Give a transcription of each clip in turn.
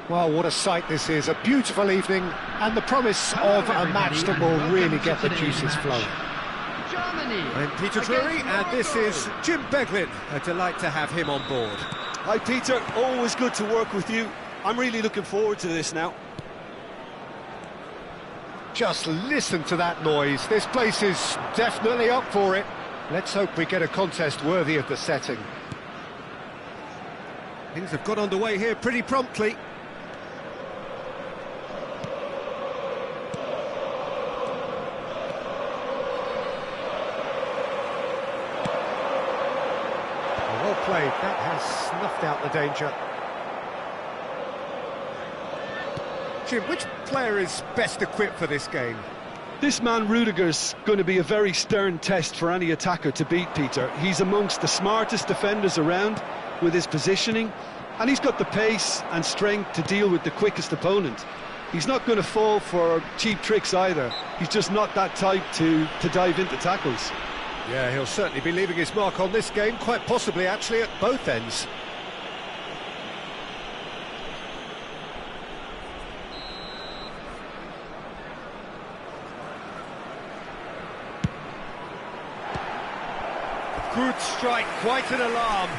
Well, what a sight this is, a beautiful evening, and the promise of a match that will really get the juices flowing. I'm Peter Drury, and this is Jim Beglin. A delight to have him on board. Hi Peter, always good to work with you. I'm really looking forward to this now. Just listen to that noise, this place is definitely up for it. Let's hope we get a contest worthy of the setting. Things have got underway here pretty promptly. Well played, that has snuffed out the danger. Jim, which player is best equipped for this game? This man Rudiger's going to be a very stern test for any attacker to beat, Peter. He's amongst the smartest defenders around with his positioning, and he's got the pace and strength to deal with the quickest opponent. He's not going to fall for cheap tricks either. He's just not that type to dive into tackles. Yeah, he'll certainly be leaving his mark on this game, quite possibly actually at both ends. Good strike, quite an alarm.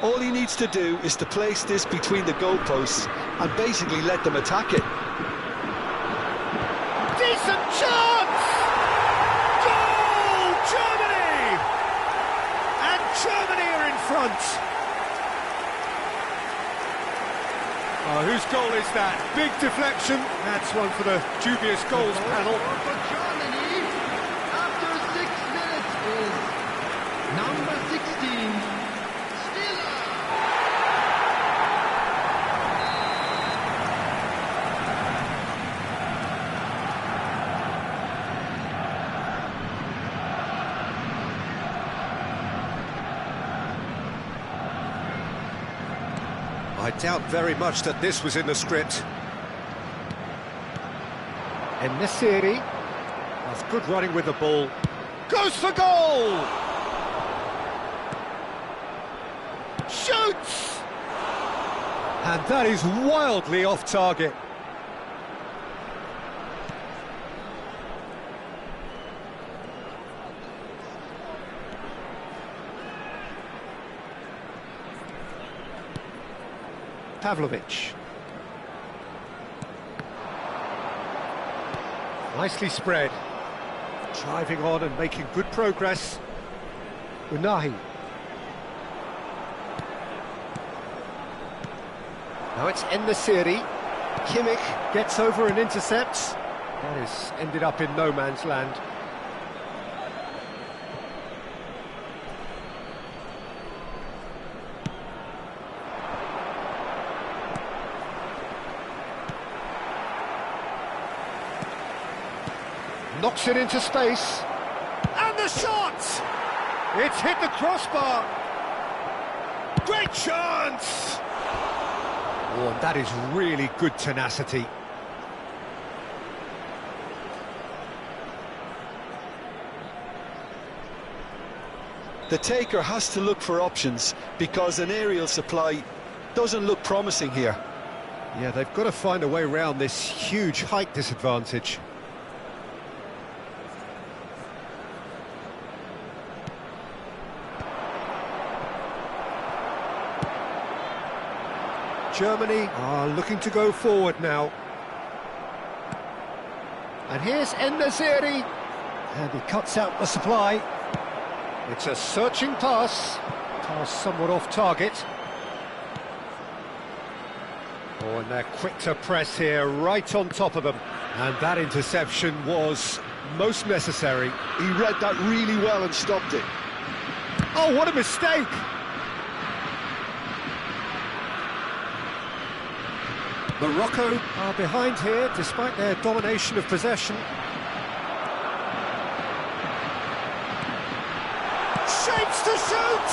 All he needs to do is to place this between the goalposts and basically let them attack it. Decent chance! Goal! Germany! And Germany are in front. Oh, whose goal is that? Big deflection. That's one for the dubious goals panel. For Germany, after 6 minutes, is number 16. I doubt very much that this was in the script. En-Nesyri. That's good running with the ball. Goes for goal! Shoots! And that is wildly off target. Pavlovic. Nicely spread. Driving on and making good progress. Unahi. Now it's En-Nesyri. Kimmich gets over and intercepts. That has ended up in no man's land. Knocks it into space. And the shot! It's hit the crossbar. Great chance! Oh, and that is really good tenacity. The taker has to look for options because an aerial supply doesn't look promising here. Yeah, they've got to find a way around this huge height disadvantage. Germany are looking to go forward now. And here's En-Nesyri. And he cuts out the supply. It's a searching pass. Pass somewhat off target. Oh, and they're quick to press here, right on top of them. And that interception was most necessary. He read that really well and stopped it. Oh, what a mistake! Morocco are behind here, despite their domination of possession. Shapes to shoot!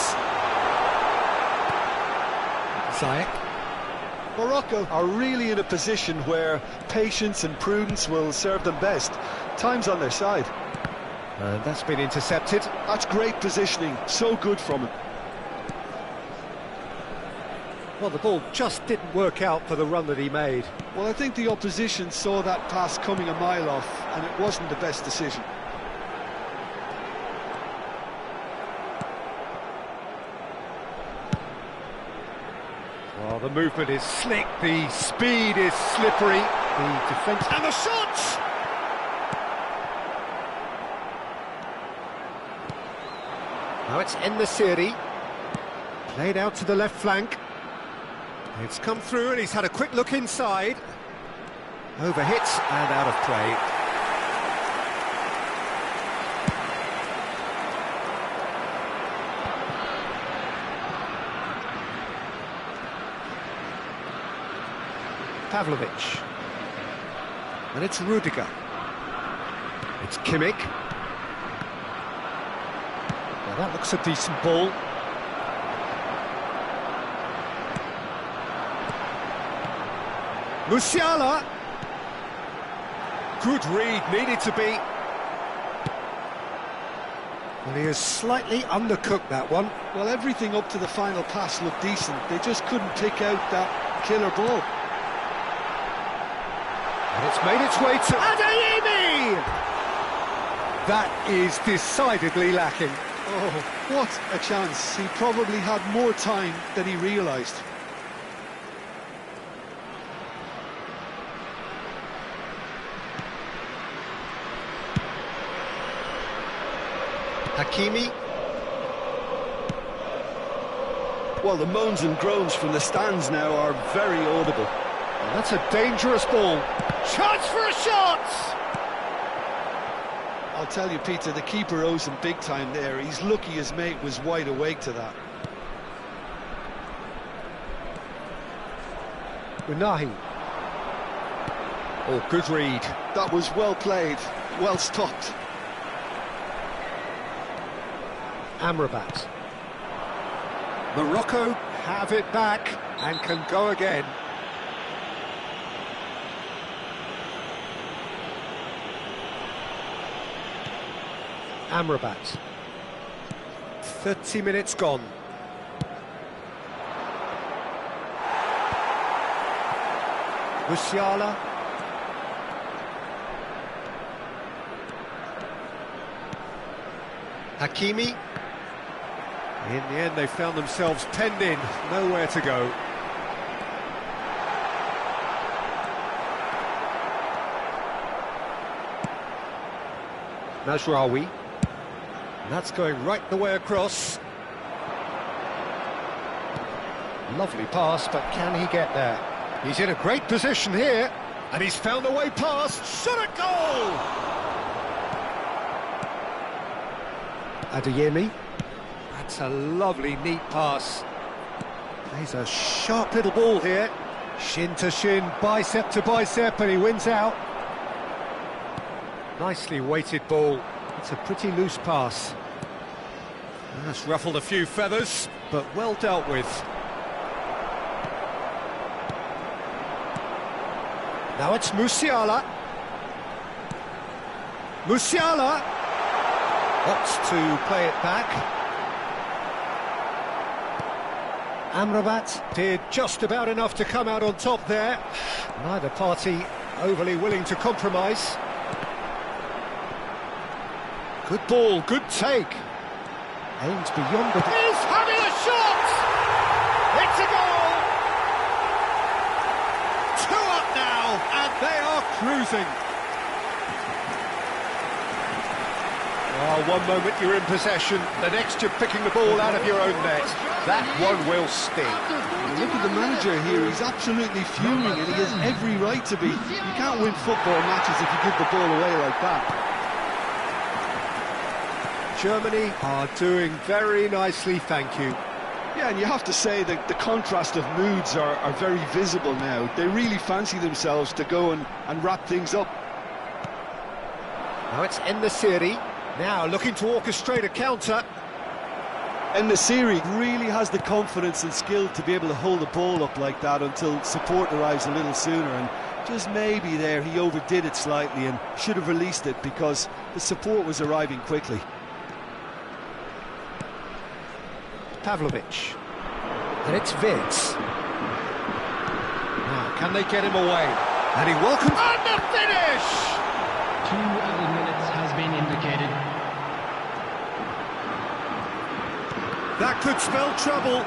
Ziyech. Morocco are really in a position where patience and prudence will serve them best. Time's on their side. And that's been intercepted. That's great positioning, so good from him. Well, the ball just didn't work out for the run that he made. Well, I think the opposition saw that pass coming a mile off, and it wasn't the best decision. Well, the movement is slick, the speed is slippery, the defence... And the shot! Now it's En-Nesyri, played out to the left flank. It's come through and he's had a quick look inside. Overhit and out of play. Pavlovic. And it's Rudiger. It's Kimmich. Now that looks a decent ball. Musiala. Good read, needed to be. Well, he has slightly undercooked that one. Well, everything up to the final pass looked decent. They just couldn't pick out that killer ball. And it's made its way to Adeyemi! That is decidedly lacking. Oh, what a chance. He probably had more time than he realised. Hakimi. Well, the moans and groans from the stands now are very audible. And that's a dangerous ball. Chance for a shot! I'll tell you, Peter, the keeper owes him big time there. He's lucky his mate was wide awake to that. Unahi. Oh, good read. That was well played, well stopped. Amrabat. Morocco have it back and can go again. Amrabat. 30 minutes gone. Musiala. Hakimi. In the end, they found themselves penned in, nowhere to go. Mazraoui. And that's going right the way across. Lovely pass, but can he get there? He's in a great position here, and he's found a way past. Shot at goal! Adeyemi. That's a lovely, neat pass. Plays a sharp little ball here. Shin to shin, bicep to bicep, and he wins out. Nicely weighted ball. It's a pretty loose pass. That's ruffled a few feathers, but well dealt with. Now it's Musiala. Musiala opts to play it back. Amrabat did just about enough to come out on top there. Neither party overly willing to compromise. Good ball, good take. Aims beyond the... He's having a shot! It's a goal! 2 up now, and They are cruising. One moment you're in possession, the next you're picking the ball out of your own net. That one will sting. Look at the manager here, he's absolutely fuming and he has every right to be. You can't win football matches if you give the ball away like that. Germany are doing very nicely, thank you. Yeah, and you have to say that the contrast of moods are very visible now. They really fancy themselves to go and wrap things up. Now it's En-Nesyri, now looking to orchestrate a counter. En-Nesyri really has the confidence and skill to be able to hold the ball up like that until support arrives a little sooner, and Just maybe there he overdid it slightly and should have released it because the support was arriving quickly. Pavlovic. And it's Vitz. Now, can they get him away? And he welcomes... And the finish! 2 added minutes has been indicated. That could spell trouble.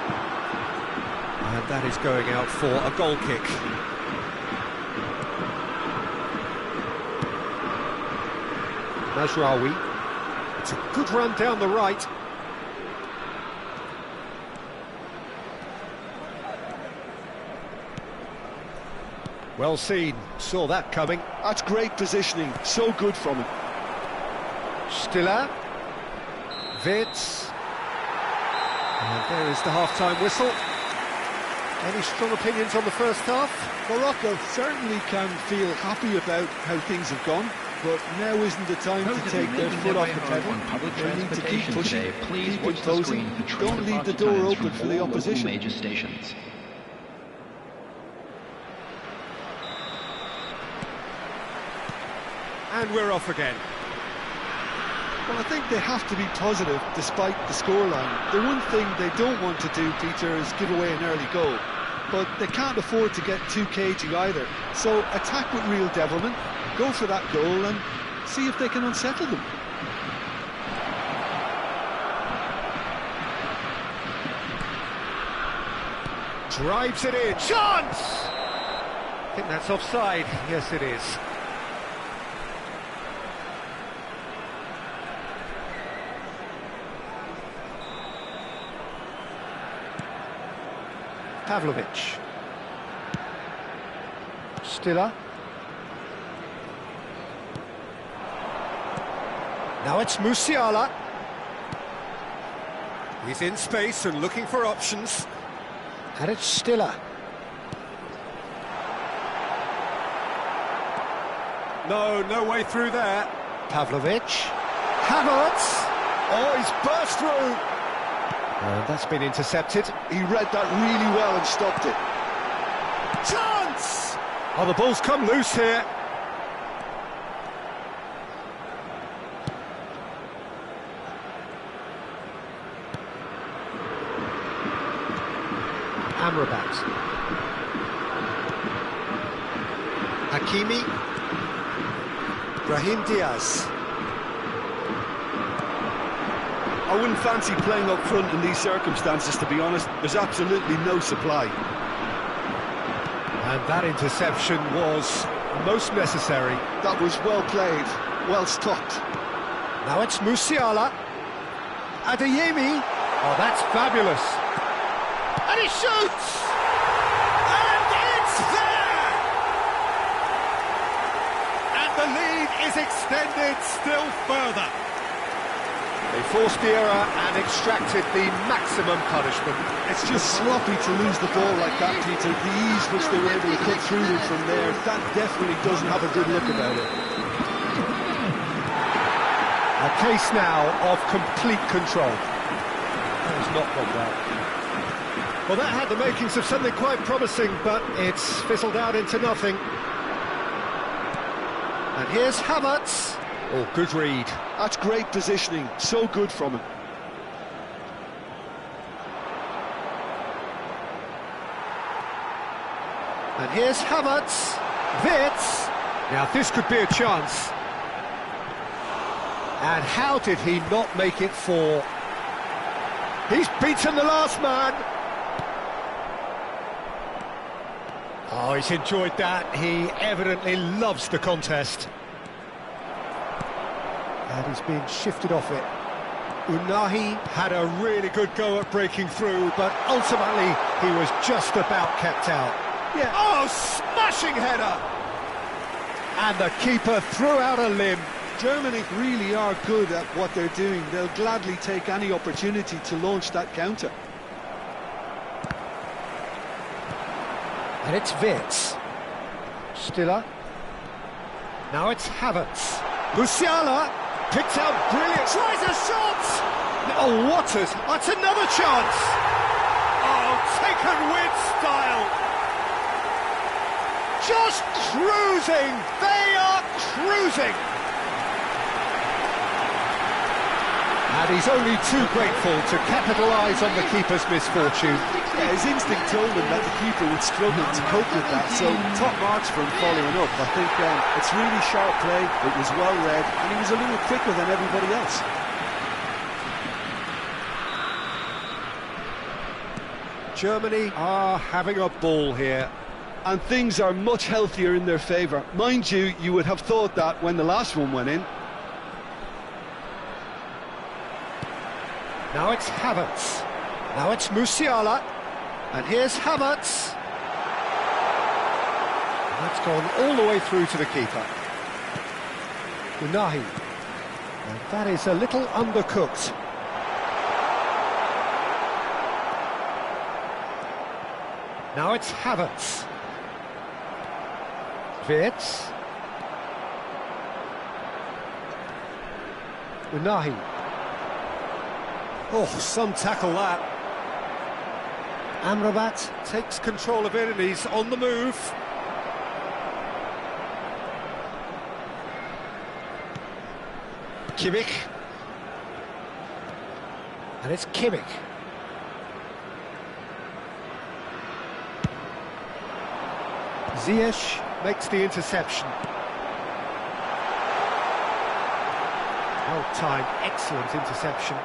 And that is going out for a goal kick. Mazraoui. It's a good run down the right. Well seen, saw that coming. That's great positioning, so good from him. Stiller. Vitz. And there is the half-time whistle. Any strong opinions on the first half? Morocco certainly can feel happy about how things have gone, but now isn't the time to take their foot off the pedal. They need to keep pushing, keep imposing. Don't leave the door open for the opposition. Major stations. And we're off again. Well, I think they have to be positive despite the scoreline. The one thing they don't want to do, Peter, is give away an early goal. But they can't afford to get too cagey either. So attack with real devilment, go for that goal and see if they can unsettle them. Drives it in. Chance! I think that's offside. Yes, it is. Pavlovic. Stiller. Now it's Musiala. He's in space and looking for options. And it's Stiller. No way through there. Pavlovic. Havertz. Oh, he's burst through. And that's been intercepted. He read that really well and stopped it. Chance! Oh, the ball's come loose here. Amrabat. Hakimi. Brahim Diaz. I wouldn't fancy playing up front in these circumstances, to be honest. There's absolutely no supply. And that interception was most necessary. That was well played, well stopped. Now it's Musiala. Adeyemi. Oh, that's fabulous. And he shoots! And it's there! And the lead is extended still further. They forced the error and extracted the maximum punishment. It's just sloppy to lose the ball like that, Peter. The ease which they were able to cut through them from there, that definitely doesn't have a good look about it. A case now of complete control. That was not gone well. Well, that had the makings of something quite promising, but it's fizzled out into nothing. And here's Havertz. Oh, good read. That's great positioning, so good from him. And here's Havertz. Vitz. Now this could be a chance. And how did he not make it 4? He's beaten the last man. Oh, he's enjoyed that. He evidently loves the contest. And he's been shifted off it. Unahi had a really good go at breaking through, but ultimately he was just about kept out. Yeah. Oh, smashing header! And the keeper threw out a limb. Germany really are good at what they're doing. They'll gladly take any opportunity to launch that counter. And it's Vitz. Stiller. Now it's Havertz. Musiala picked out brilliant. Tries a shot! Oh, Waters. That's another chance. Oh, taken with style. just cruising! They are cruising! And he's only too grateful to capitalise on the keeper's misfortune. Yeah, his instinct told him that the keeper would struggle to cope with that, so top marks for him following up. I think it's really sharp play, it was well read, and he was a little quicker than everybody else. Germany are having a ball here. And things are much healthier in their favour. Mind you, you would have thought that when the last one went in. Now it's Havertz. Now it's Musiala. And here's Havertz. That's gone all the way through to the keeper. Unahi. And that is a little undercooked. Now it's Havertz. Wirtz. Unahi. Oh, some tackle that. Amrabat takes control of it and he's on the move. Kimmich. And it's Kimmich. Ziyech makes the interception. Well timed, excellent interception.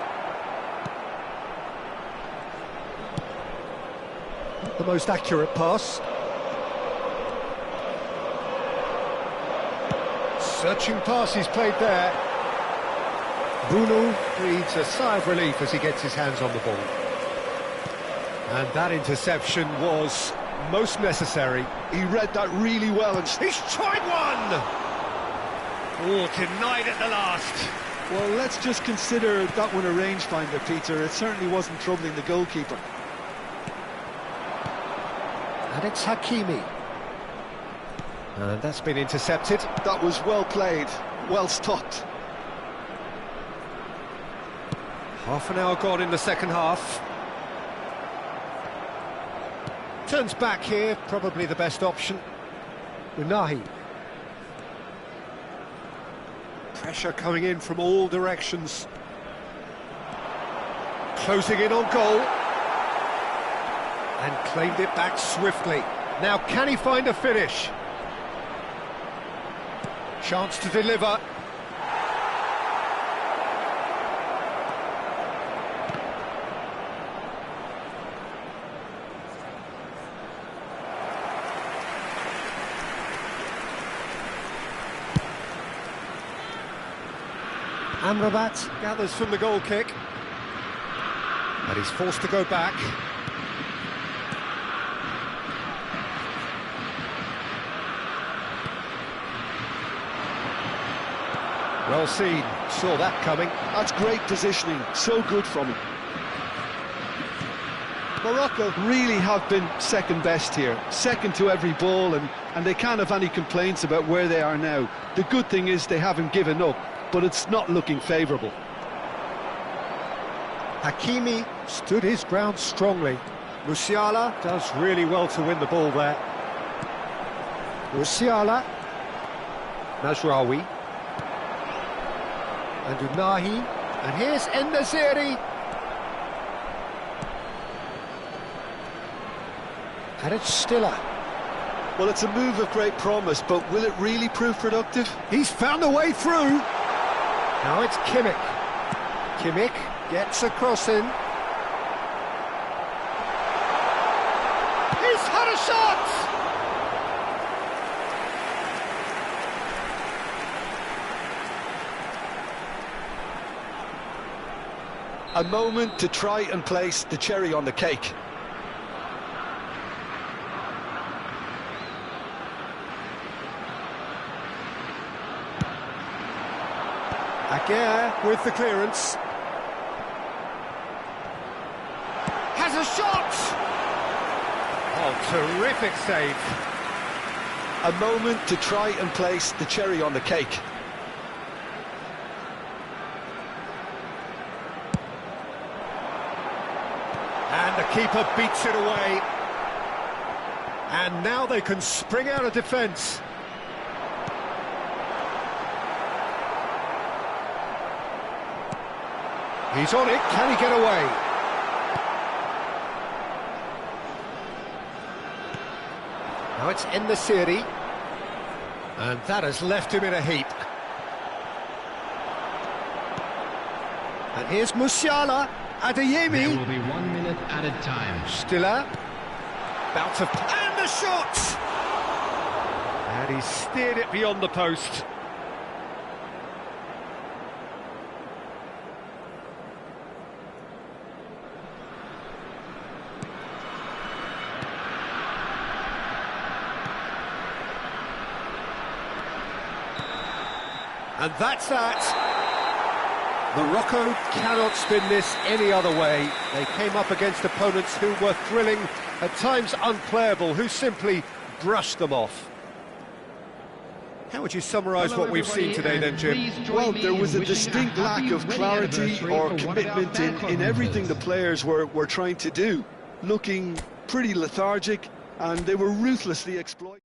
Not the most accurate pass. Searching pass he's played there. Bruno breathes a sigh of relief as he gets his hands on the ball. And that interception was most necessary. He read that really well and He's tried one! Oh, denied at the last. well, let's just consider that one a rangefinder, Peter. It certainly wasn't troubling the goalkeeper. And it's Hakimi. And that's been intercepted. That was well played, well stopped. Half an hour gone in the second half. Turns back here, probably the best option. Unahi. Pressure coming in from all directions. Closing in on goal. And claimed it back swiftly. Now can he find a finish? Chance to deliver. Amrabat gathers from the goal kick. And he's forced to go back. Well seen, saw that coming. That's great positioning, so good from him. Morocco really have been second best here, second to every ball, and they can't have any complaints about where they are now. The good thing is they haven't given up, but it's not looking favourable. Hakimi stood his ground strongly. Musiala does really well to win the ball there. Musiala. Mazraoui. And Unahi. And here's En-Nesyri. And it's Stiller. Well, it's a move of great promise, but will it really prove productive? He's found a way through. Now it's Kimmich. Kimmich gets a cross in. He's had a shot! A moment to try and place the cherry on the cake. Aguirre with the clearance. Has a shot! Oh, terrific save. A moment to try and place the cherry on the cake. And the keeper beats it away. And now they can spring out of defence. He's on it, can he get away? Now it's En-Nesyri. And that has left him in a heap. And here's Musiala, There Adeyemi. will be 1 minute added time. Stiller. Bout of... And the shot! And he steered it beyond the post. And that's that. Morocco cannot spin this any other way. They came up against opponents who were thrilling, at times unplayable, who simply brushed them off. How would you summarise Hello, what we've seen everybody, today then, and Jim? please join Well, me there in was a wishing distinct lack happy of wedding clarity anniversary or for one of our commitment in backup everything the members. players were trying to do. Looking pretty lethargic, and they were ruthlessly exploiting.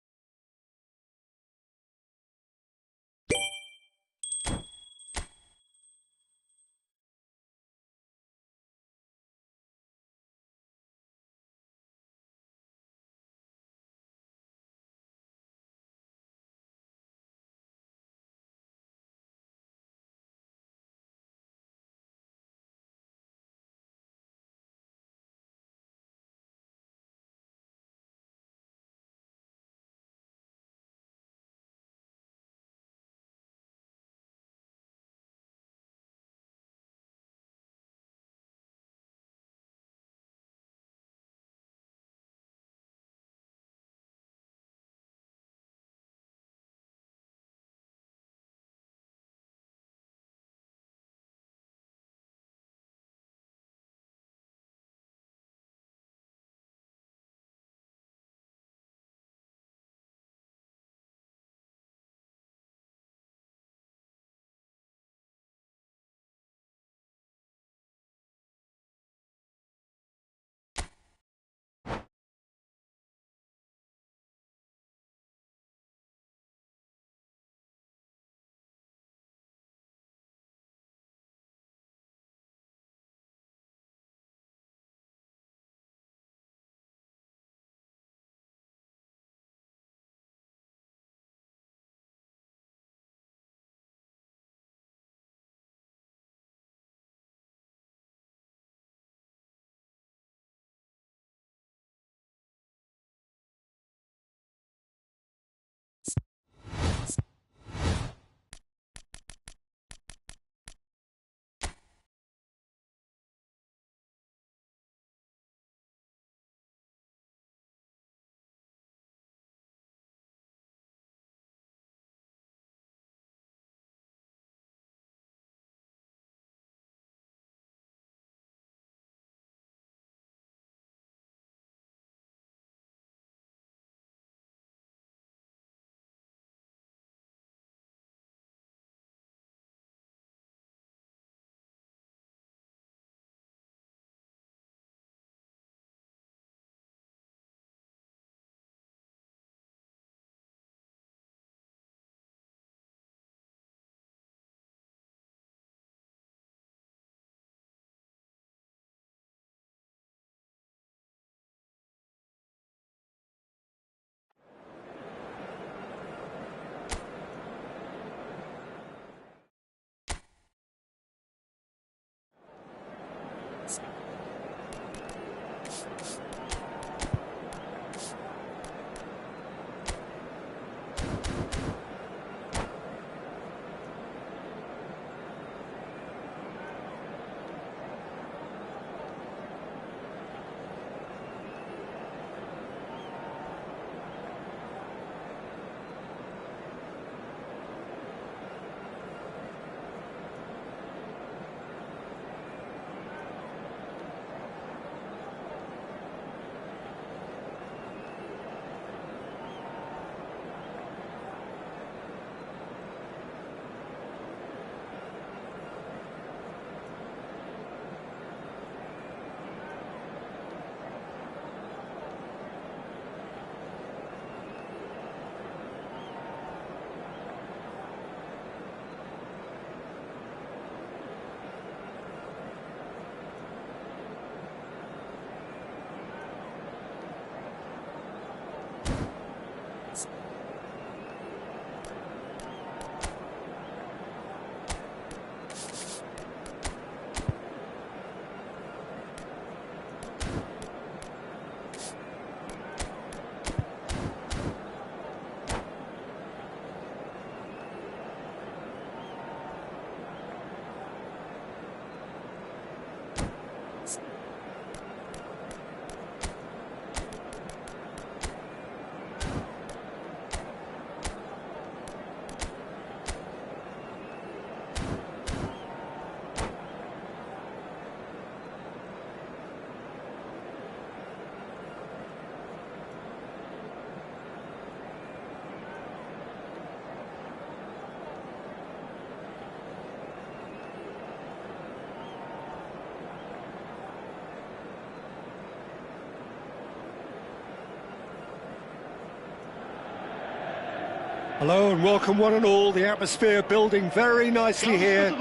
Hello and welcome one and all. The atmosphere building very nicely here.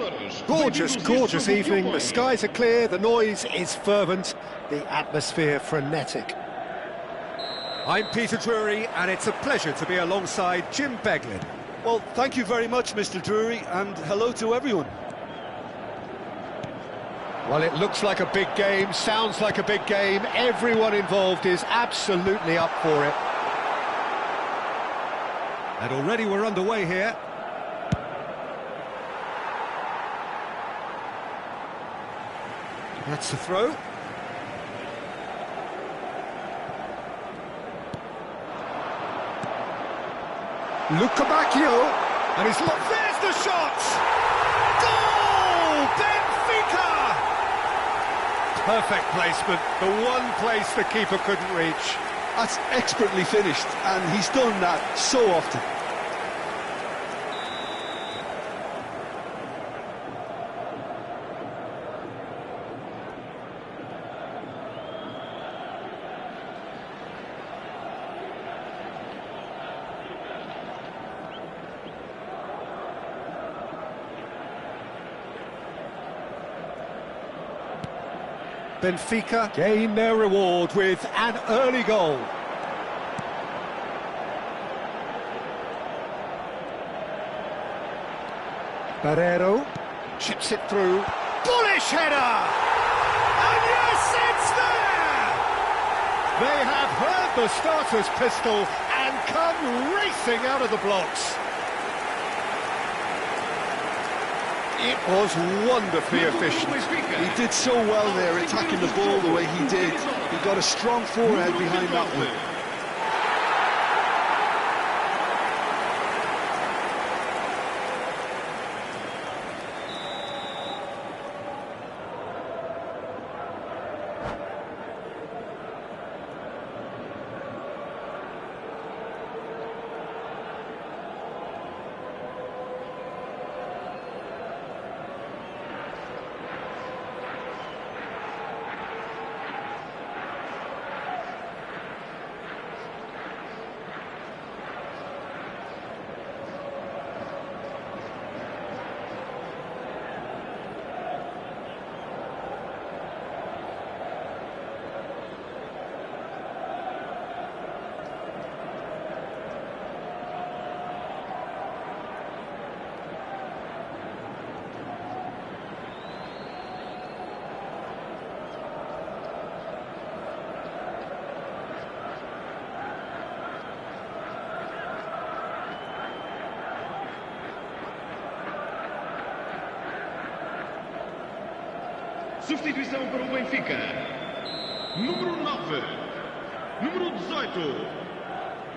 Gorgeous evening. The skies are clear, the noise is fervent, the atmosphere frenetic. I'm Peter Drury and it's a pleasure to be alongside Jim Beglin. Well, thank you very much, Mr. Drury, and hello to everyone. Well, it looks like a big game, sounds like a big game. Everyone involved is absolutely up for it. And already we're underway here. That's the throw. Luca Bacchio, and he's locked. There's the shot! Goal! Benfica! Perfect placement, the one place the keeper couldn't reach. That's expertly finished, and he's done that so often. Benfica gain their reward with an early goal. Barreiro chips it through. Bullish header! And yes, it's there! They have heard the starter's pistol and come racing out of the blocks. It was wonderfully efficient. He did so well there, attacking the ball the way he did. He got a strong forehead behind that one. Substituição para o Benfica. Número 9. Número 18.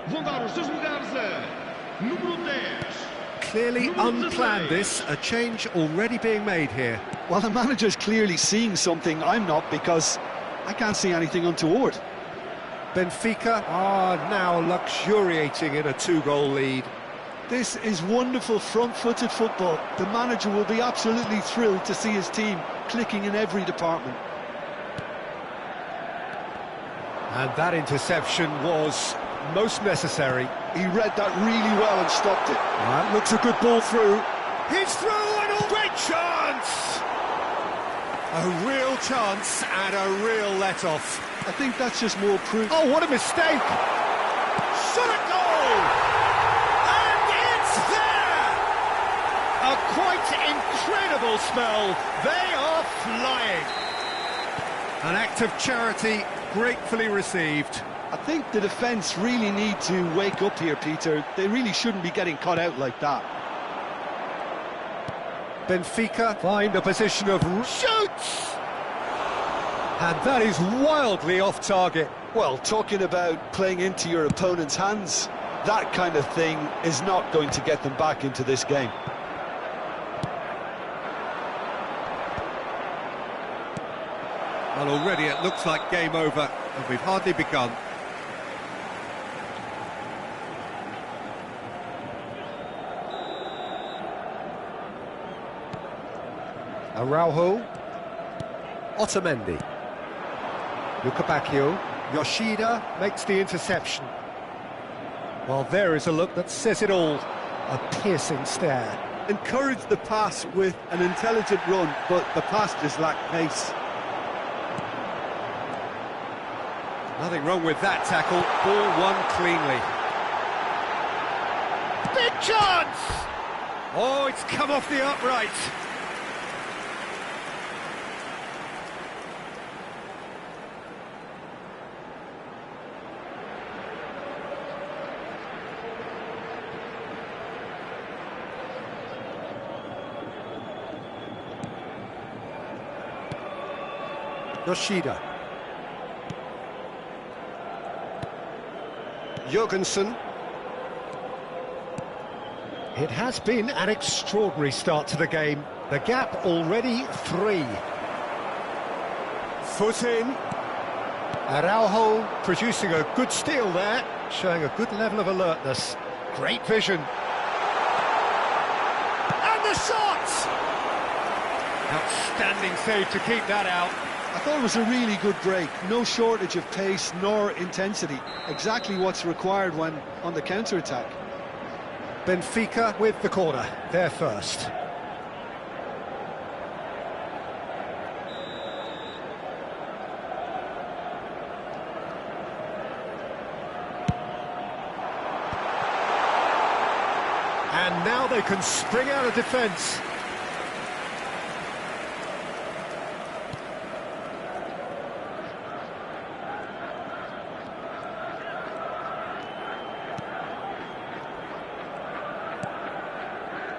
Vão dar os seus lugares a número 10. Clearly unplanned this, a change already being made here. Well, the manager's clearly seeing something I'm not, because I can't see anything untoward. Benfica are now luxuriating in a two-goal lead. This is wonderful front-footed football. The manager will be absolutely thrilled to see his team clicking in every department. And that interception was most necessary. He read that really well and stopped it. That looks a good ball through. He's through and all. Great chance! A real chance and a real let-off. I think that's just more proof. Oh, what a mistake! Shot at goal! And it's there! A quite incredible spell. They are flying. An act of charity gratefully received. I think the defence really need to wake up here, Peter. They really shouldn't be getting caught out like that. Benfica find a position of shoots! And that is wildly off target. Well, talking about playing into your opponent's hands, that kind of thing is not going to get them back into this game. Well, already it looks like game over, and we've hardly begun. Araujo, Otamendi, Luca Bacchio, Yoshida makes the interception. Well, there is a look that says it all. A piercing stare. Encouraged the pass with an intelligent run, but the pass just lacked pace. Nothing wrong with that tackle. Ball won cleanly. Big chance! Oh, it's come off the upright. Yoshida. Jurgensen. It has been an extraordinary start to the game. The gap already 3. Foot in. Araujo producing a good steal there, showing a good level of alertness. Great vision. And the shot! Outstanding save to keep that out. I thought it was a really good break. No shortage of pace nor intensity. Exactly what's required when on the counter-attack. Benfica with the corner, they're first. And now they can spring out of defence.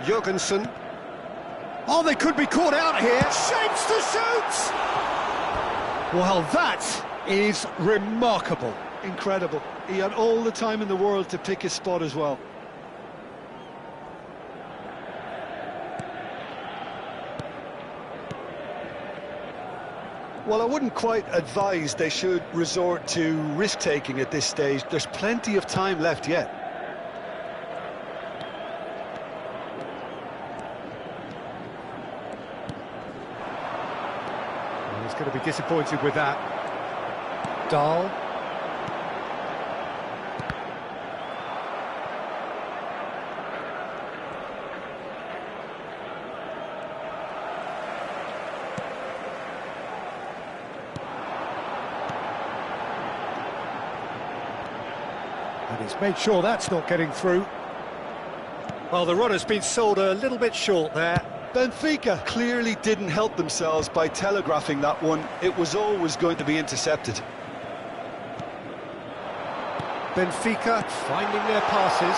Jurgensen. Oh, they could be caught out here. Shapes to shoot! Well, that is remarkable. Incredible. He had all the time in the world to pick his spot as well. Well, I wouldn't quite advise they should resort to risk-taking at this stage. There's plenty of time left yet. He's going to be disappointed with that. Dahl. And he's made sure that's not getting through. Well, the runner's been sold a little bit short there. Benfica clearly didn't help themselves by telegraphing that one. It was always going to be intercepted. Benfica finding their passes.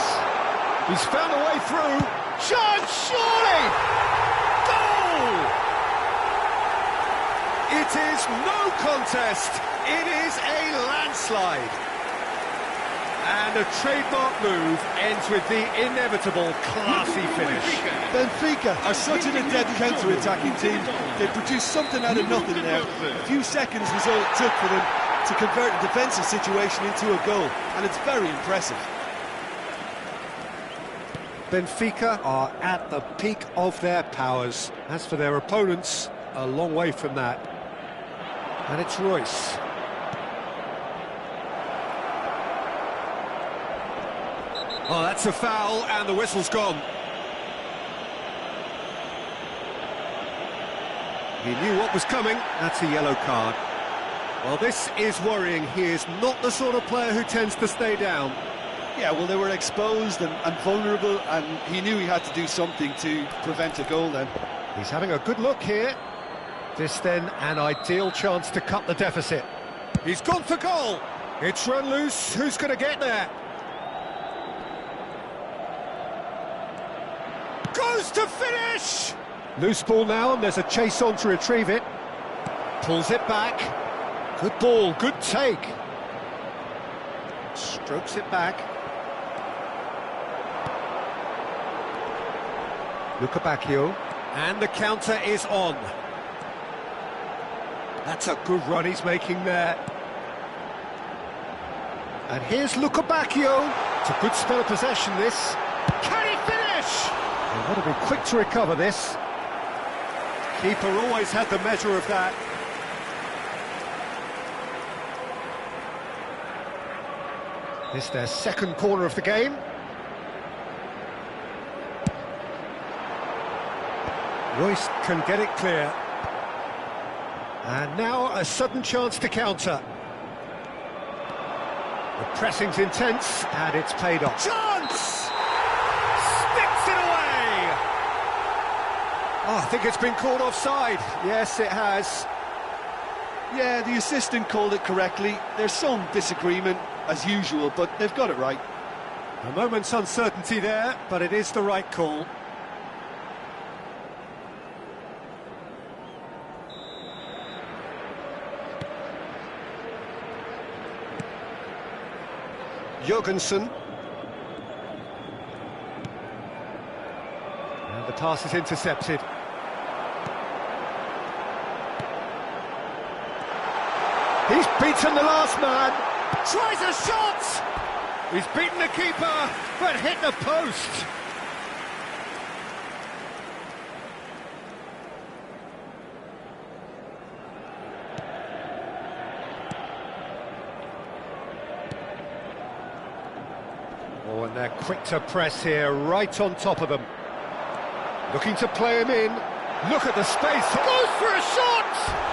He's found a way through. Chance, surely! Goal! It is no contest. It is a landslide. And a trademark move ends with the inevitable classy finish. Benfica are such an adept counter-attacking team. They produced something out of nothing there. A few seconds was all it took for them to convert a defensive situation into a goal, and it's very impressive. Benfica are at the peak of their powers. As for their opponents, a long way from that. And it's Royce. Oh, that's a foul, and the whistle's gone. He knew what was coming. That's a yellow card. Well, this is worrying. He is not the sort of player who tends to stay down. Yeah, well, they were exposed and vulnerable, and he knew he had to do something to prevent a goal then. He's having a good look here. This then an ideal chance to cut the deficit. He's gone for goal. It's run loose. Who's going to get there? Goes to finish! Loose ball now, and there's a chase on to retrieve it. Pulls it back. Good ball, good take. Strokes it back. Luca Bacchio. And the counter is on. That's a good run he's making there. And here's Luca Bacchio. It's a good spell of possession, this. Can he finish? They've got to be quick to recover this. Keeper always had the measure of that. This their second corner of the game. Royce can get it clear. And now a sudden chance to counter. The pressing's intense, and it's paid off. Chance! Sticks it away! Oh, I think it's been called offside. Yes, it has. Yeah, the assistant called it correctly. There's some disagreement, as usual, but they've got it right. A moment's uncertainty there, but it is the right call. Jurgensen. And the pass is intercepted. He's beaten the last man. Tries a shot! He's beaten the keeper, but hit the post. Oh, and they're quick to press here, right on top of them. Looking to play him in. Look at the space. He goes for a shot!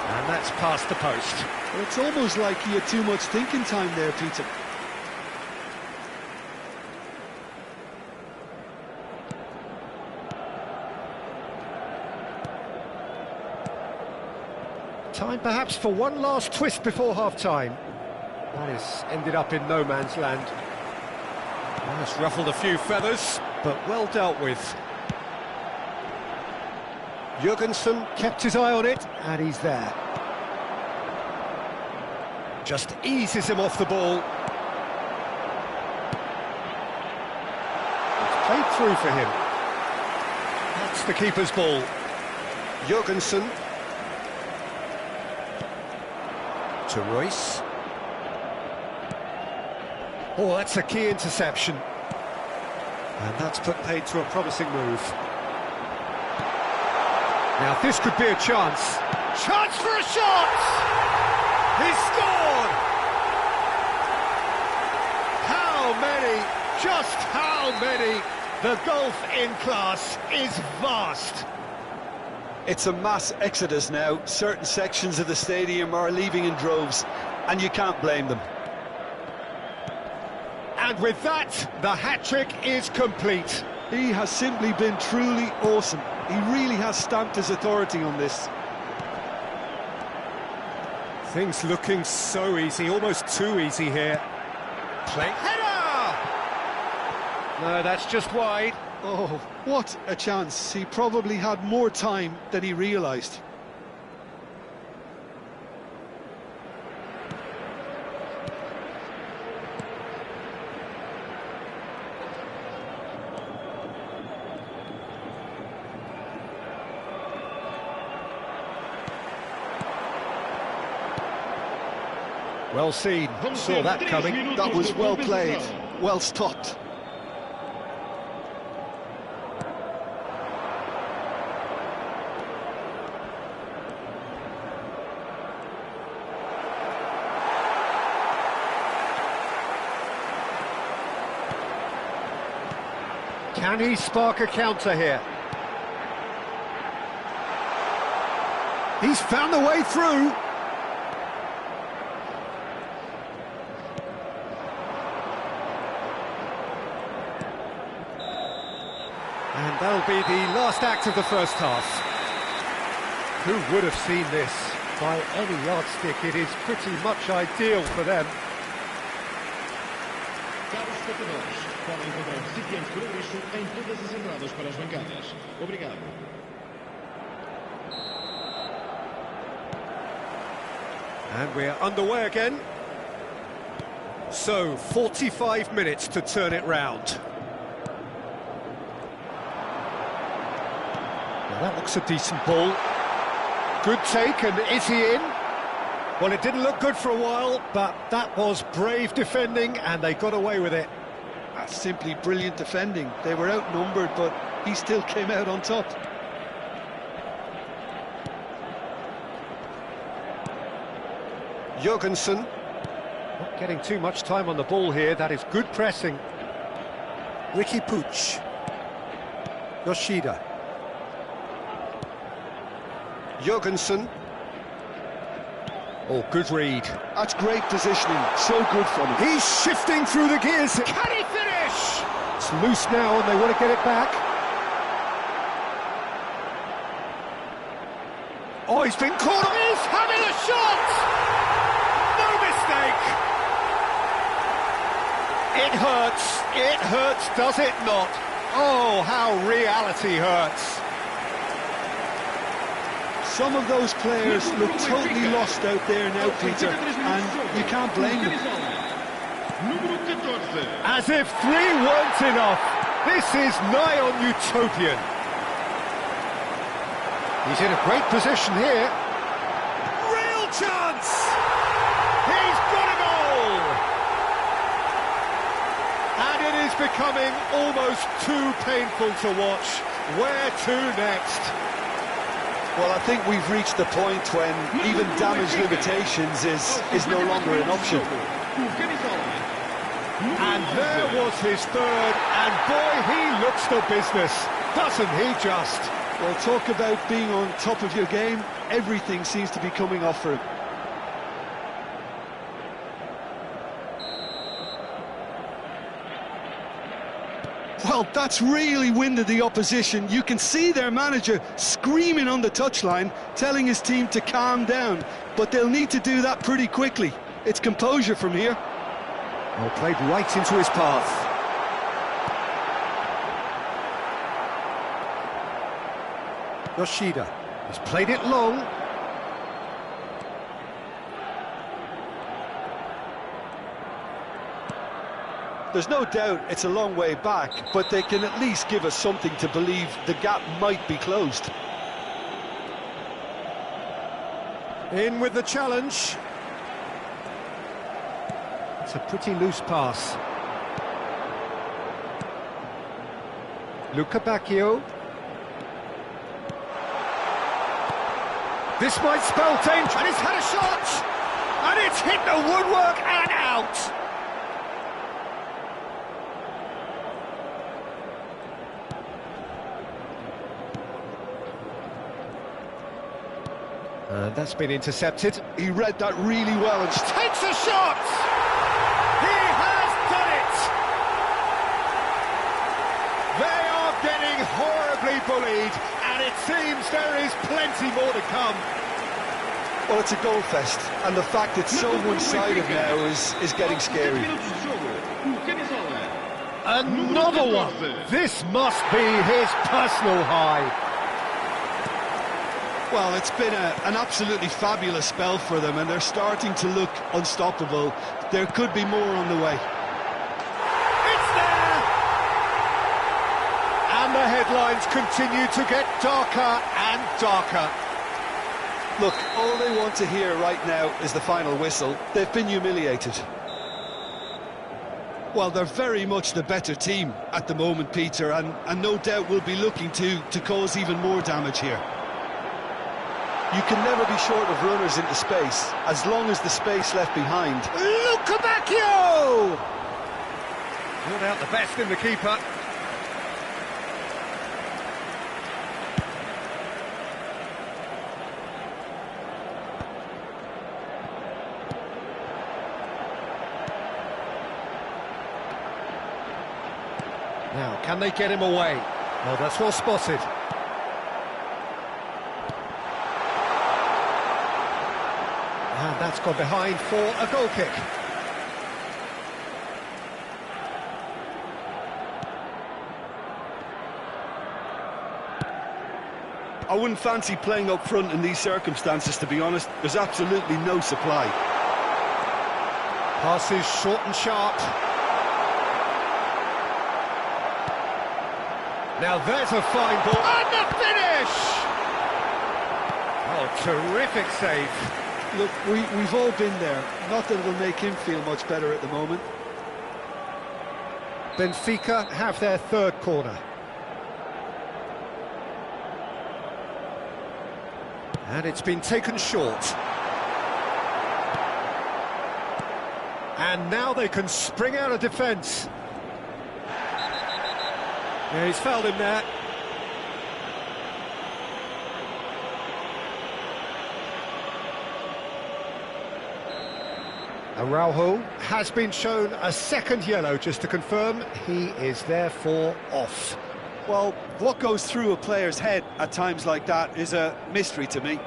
And that's past the post. Well, it's almost like he had too much thinking time there, Peter. Time perhaps for one last twist before half-time. That has ended up in no man's land. Well, it's ruffled a few feathers, but well dealt with. Jurgensen kept his eye on it, and he's there. Just eases him off the ball. It's played through for him. That's the keeper's ball. Jurgensen. To Royce. Oh, that's a key interception. And that's put paid to a promising move. Now, this could be a chance. Chance for a shot! He's scored! How many? Just how many? The gulf in class is vast. It's a mass exodus now. Certain sections of the stadium are leaving in droves, and you can't blame them. And with that, the hat-trick is complete. He has simply been truly awesome. He really has stamped his authority on this. Things looking so easy, almost too easy here. Play header! No, that's just wide. Oh, what a chance. He probably had more time than he realised. Well seen, saw that coming. That was well played, well stopped. Can he spark a counter here? He's found a way through. And that'll be the last act of the first half. Who would have seen this? By any yardstick, it is pretty much ideal for them. Caros espectadores, podem encontrar recipientes para isso em todas as entradas para as bancadas. Obrigado. And we're underway again. So, 45 minutes to turn it round. Well, that looks a decent ball. Good take, and is he in? Well, it didn't look good for a while, but that was brave defending, and they got away with it. That's simply brilliant defending. They were outnumbered, but he still came out on top. Jurgensen. Not getting too much time on the ball here, that is good pressing. Ricky Puig. Yoshida. Jurgensen. Oh, good read. That's great positioning, so good from him. He's shifting through the gears. Can he finish? It's loose now and they want to get it back. Oh, he's been caught. He's having a shot! No mistake! It hurts, does it not? Oh, how reality hurts. Some of those players look totally lost out there now, Peter, and you can't blame them. As if 3 weren't enough. This is nigh on utopian. He's in a great position here. Real chance! He's got a goal! And it is becoming almost too painful to watch. Where to next? Well, I think we've reached the point when even damage limitations is no longer an option. And there was his third, and boy, he looks the business, doesn't he just? Well, talk about being on top of your game. Everything seems to be coming off for him. Well, that's really winded the opposition. You can see their manager screaming on the touchline, telling his team to calm down. But they'll need to do that pretty quickly. It's composure from here. Well, played right into his path. Yoshida. He's played it long. There's no doubt it's a long way back, but they can at least give us something to believe the gap might be closed. In with the challenge. It's a pretty loose pass. Luca Bacchio. This might spell danger, and he's had a shot! And it's hit the woodwork and out! That's been intercepted. He read that really well and Takes a shot! He has done it! They are getting horribly bullied, and it seems there is plenty more to come. well, it's a goal fest, and the fact it's so one-sided now is getting scary. Another one! This must be his personal high. Well, it's been an absolutely fabulous spell for them, and they're starting to look unstoppable. There could be more on the way. It's there! And the headlines continue to get darker and darker. Look, all they want to hear right now is the final whistle. They've been humiliated. Well, they're very much the better team at the moment, Peter, and no doubt will be looking to cause even more damage here. You can never be short of runners into space, as long as the space left behind. Luca Bacchio! Not out the best in the keeper. Now, can they get him away? Well, that's well spotted. And that's gone behind for a goal kick. I wouldn't fancy playing up front in these circumstances, to be honest. There's absolutely no supply. Passes short and sharp. Now there's a fine ball. And the finish! Oh, terrific save. Look, we've all been there. Not that it'll make him feel much better at the moment. Benfica have their third corner. And it's been taken short. And now they can spring out of defence. Yeah, he's fouled him there. Araujo has been shown a second yellow, just to confirm. He is therefore off. Well, what goes through a player's head at times like that is a mystery to me.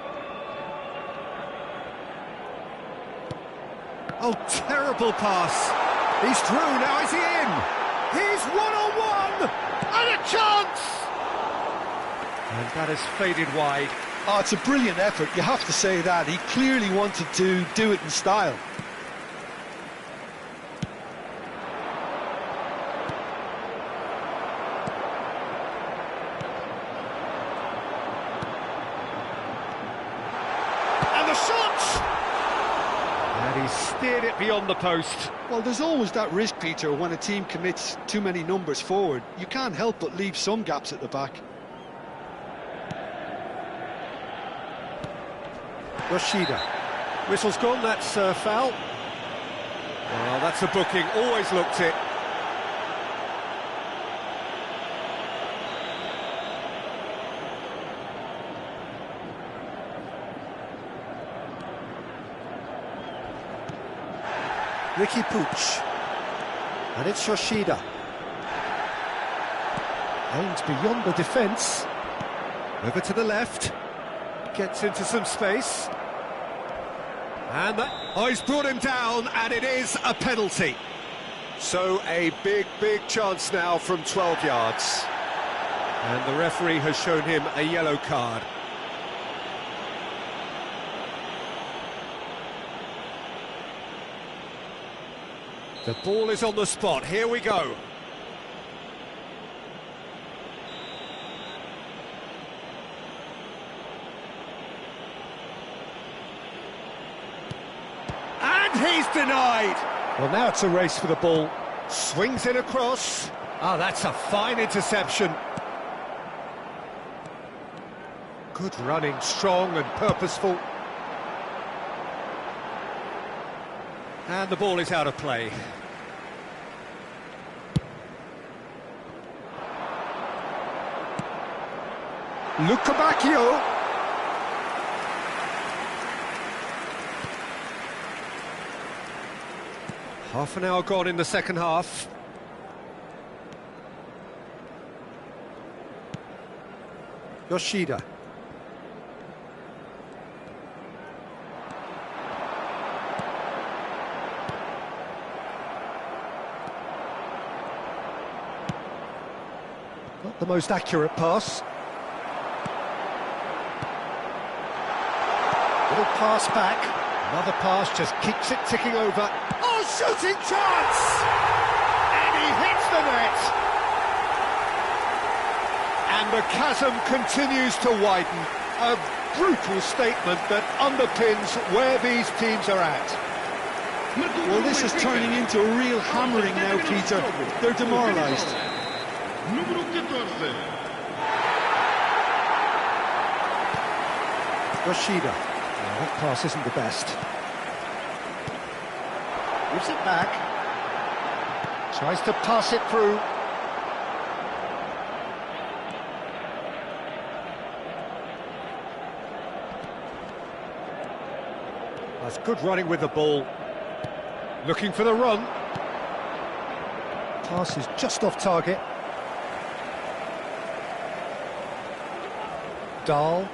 Oh, terrible pass. He's through, now is he in? He's one-on-one! And a chance! And that has faded wide. Oh, it's a brilliant effort, you have to say that. He clearly wanted to do it in style. And the shot! And he steered it beyond the post. Well, there's always that risk, Peter, when a team commits too many numbers forward. You can't help but leave some gaps at the back. Yoshida. Whistle's gone, that's foul. Well, that's a booking, always looked it. Ricky Puig. And it's Yoshida. Aims beyond the defence. Over to the left. Gets into some space. And he's brought him down, and it is a penalty. So a big chance now from 12 yards. And the referee has shown him a yellow card. The ball is on the spot, here we go. And he's denied! Well, now it's a race for the ball. Swings it across. Ah, that's a fine interception. Good running, strong and purposeful. And the ball is out of play. Luca Bacchio. Half an hour gone in the second half. Yoshida. Not the most accurate pass. Little pass back. Another pass just keeps it ticking over. Oh, shooting chance! And he hits the net. And the chasm continues to widen. A brutal statement that underpins where these teams are at. Well, this is turning into a real hammering now, Peter. They're demoralised. Número 14. Yoshida. Oh, that pass isn't the best. Gives it back. Tries to pass it through. That's good running with the ball. Looking for the run. Pass is just off target. Dahl.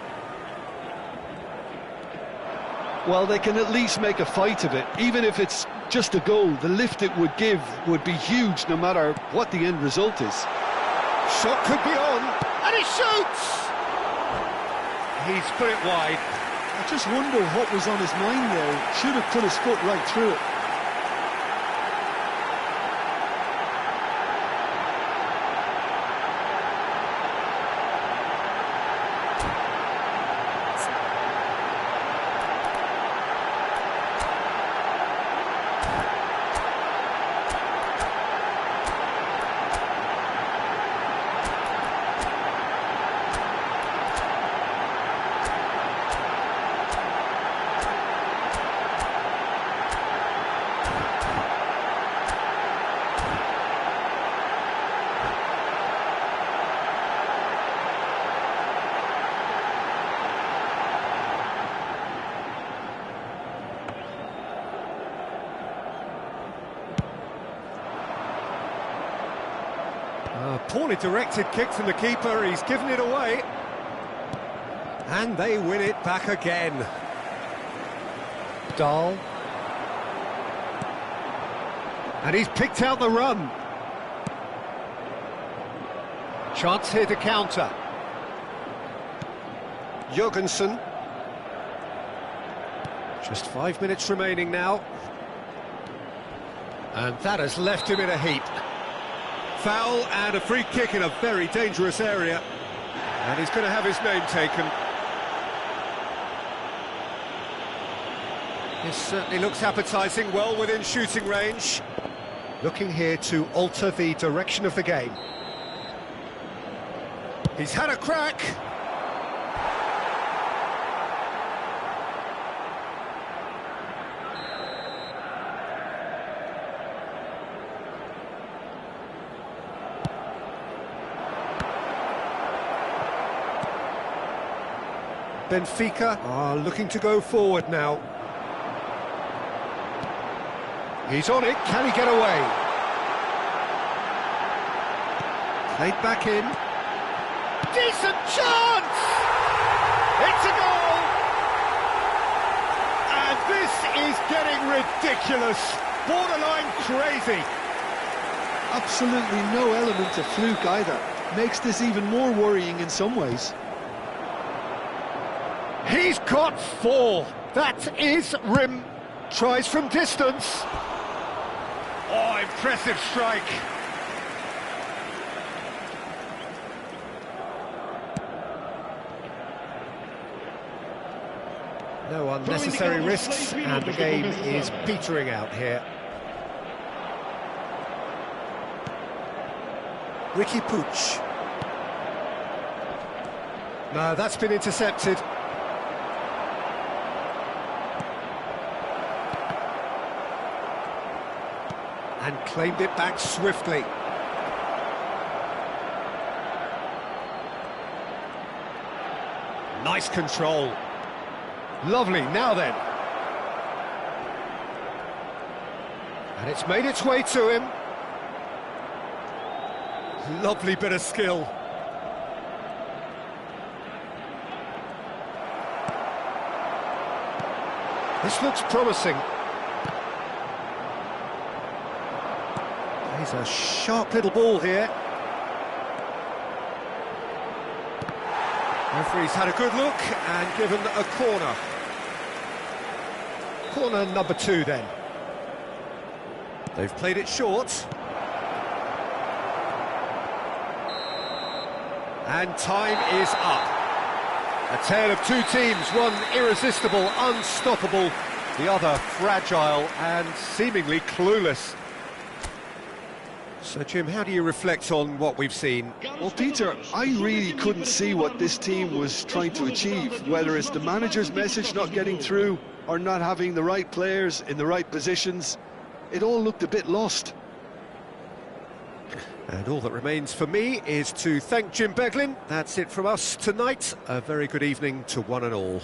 Well, they can at least make a fight of it. Even if it's just a goal, the lift it would give would be huge no matter what the end result is. Shot could be on, and he shoots! He's put it wide. I just wonder what was on his mind there. Should have put his foot right through it. A poorly directed kick from the keeper, he's given it away. And they win it back again. Dahl. And he's picked out the run. Chance here to counter. Jurgensen. Just 5 minutes remaining now. And that has left him in a heap. Foul and a free kick in a very dangerous area. And he's going to have his name taken. This certainly looks appetising, well within shooting range. Looking here to alter the direction of the game. He's had a crack. Benfica are looking to go forward now. He's on it, can he get away? Played back in. Decent chance! It's a goal! And this is getting ridiculous, borderline crazy. Absolutely no element of fluke either. Makes this even more worrying in some ways. He's got 4. That is rim. Tries from distance. Oh, impressive strike. No unnecessary risks, and the game is petering out here. Ricky Puig. No, that's been intercepted. And claimed it back swiftly. Nice control. Lovely, now then. And it's made its way to him. Lovely bit of skill. This looks promising. He's a sharp little ball here. Referee's had a good look and given a corner. Corner number 2 then. They've played it short. And time is up. A tale of 2 teams, one irresistible, unstoppable, the other fragile and seemingly clueless. So, Jim, how do you reflect on what we've seen? Well, Peter, I really couldn't see what this team was trying to achieve, whether it's the manager's message not getting through or not having the right players in the right positions. It all looked a bit lost. And all that remains for me is to thank Jim Beglin. That's it from us tonight. A very good evening to one and all.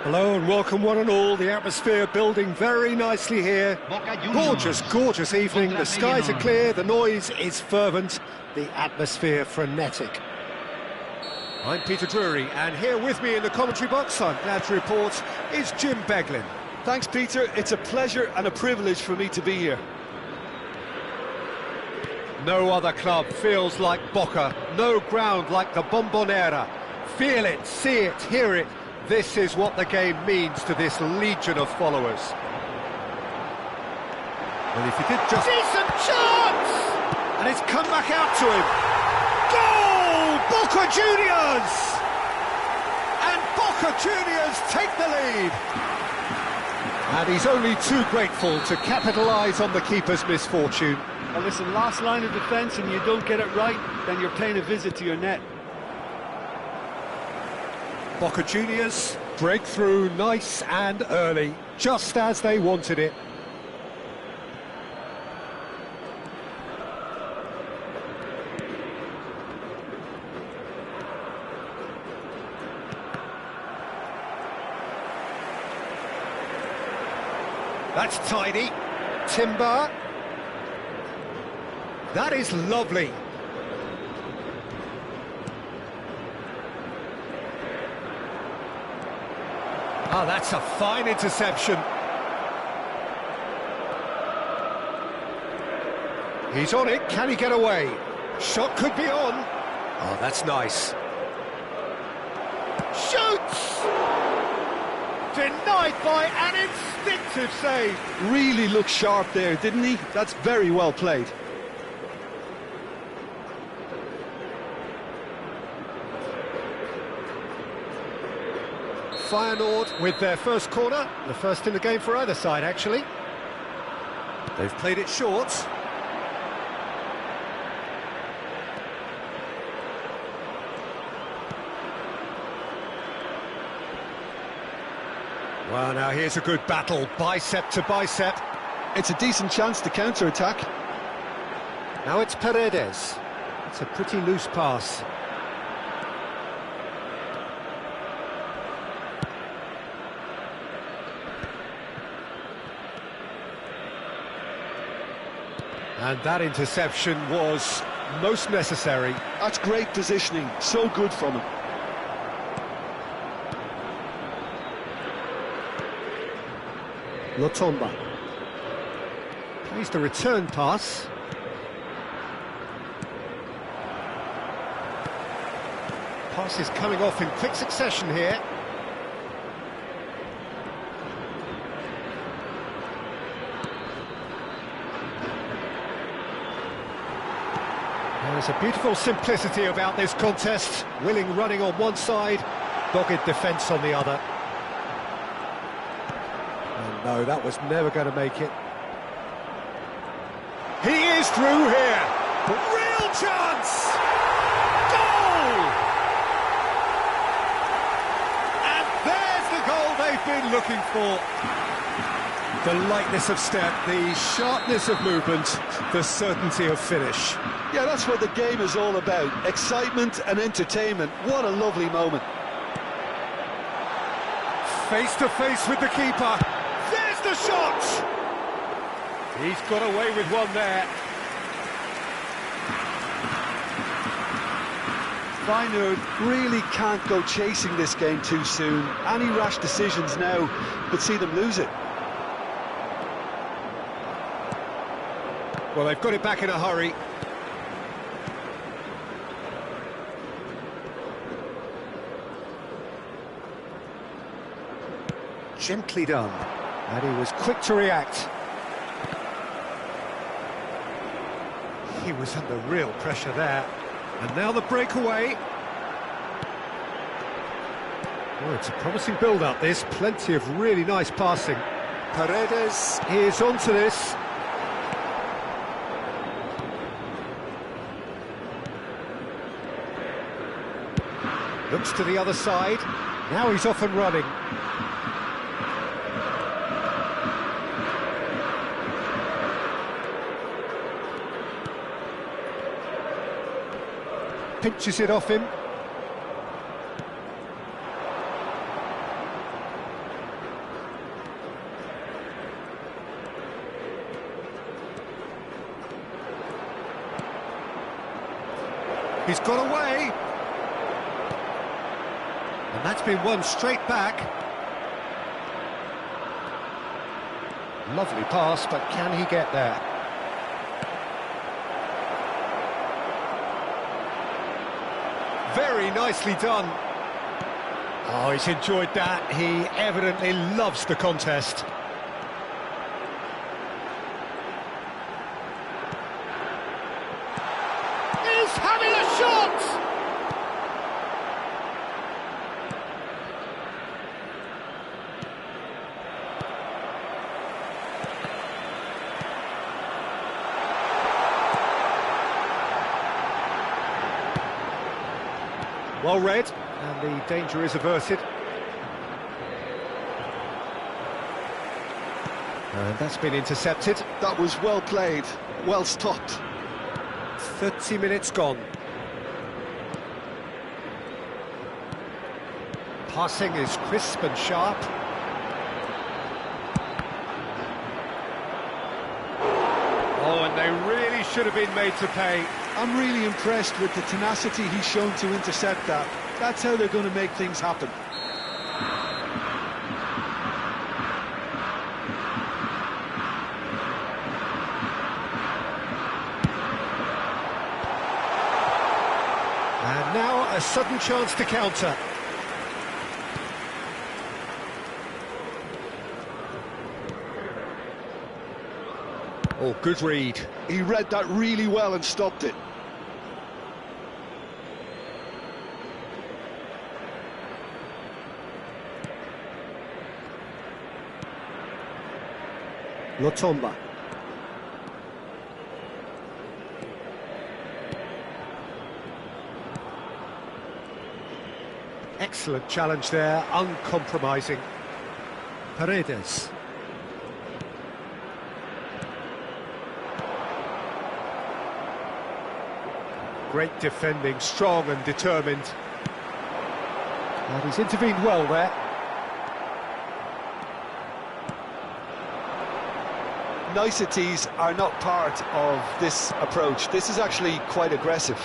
Hello and welcome one and all. The atmosphere building very nicely here. Gorgeous, gorgeous evening. The skies are clear, the noise is fervent, the atmosphere frenetic. I'm Peter Drury, and here with me in the commentary box, I'm glad to report, is Jim Beglin. Thanks, Peter. It's a pleasure and a privilege for me to be here. No other club feels like Boca, no ground like the Bombonera. Feel it, see it, hear it. This is what the game means to this legion of followers. Well, if you did just... Decent chance! And it's come back out to him. Goal! Boca Juniors! And Boca Juniors take the lead. And he's only too grateful to capitalise on the keeper's misfortune. Well, listen, last line of defence and you don't get it right, then you're paying a visit to your net. Boca Juniors break through nice and early, just as they wanted it. That's tidy. Timber. That is lovely. Oh, that's a fine interception. He's on it, can he get away? Shot could be on. Oh, that's nice. Shoots! Denied by an instinctive save. Really looked sharp there, didn't he? That's very well played. Feyenoord with their first corner, the first in the game for either side, actually. They've played it short. Well, now here's a good battle, bicep to bicep. It's a decent chance to counter-attack. Now it's Paredes. It's a pretty loose pass. And that interception was most necessary. That's great positioning, so good from him. Lotomba. Plays the return pass. Pass is coming off in quick succession here. There's a beautiful simplicity about this contest. Willing running on one side, dogged defence on the other. And no, that was never going to make it. He is through here. Real chance! Goal! And there's the goal they've been looking for. The lightness of step, the sharpness of movement, the certainty of finish. Yeah, that's what the game is all about. Excitement and entertainment. What a lovely moment. Face to face with the keeper. There's the shot! He's got away with one there. Feyenoord really can't go chasing this game too soon. Any rash decisions now could see them lose it. Well, they've got it back in a hurry. Gently done. And he was quick to react. He was under real pressure there. And now the breakaway. Oh, it's a promising build-up, this. Plenty of really nice passing. Paredes is onto this. Looks to the other side. Now he's off and running. Pinches it off him. He's got away. And that's been won straight back. Lovely pass, but can he get there? Very nicely done. Oh, he's enjoyed that. He evidently loves the contest. He's having a shot! Well read, and the danger is averted. And that's been intercepted. That was well played, well stopped. 30 minutes gone. Passing is crisp and sharp. Oh, and they really should have been made to pay. I'm really impressed with the tenacity he's shown to intercept that. That's how they're going to make things happen. And now a sudden chance to counter. Oh, good read. He read that really well and stopped it. Lotomba. Excellent challenge there, uncompromising. Paredes. Great defending, strong and determined. And he's intervened well there. Niceties are not part of this approach. This is actually quite aggressive.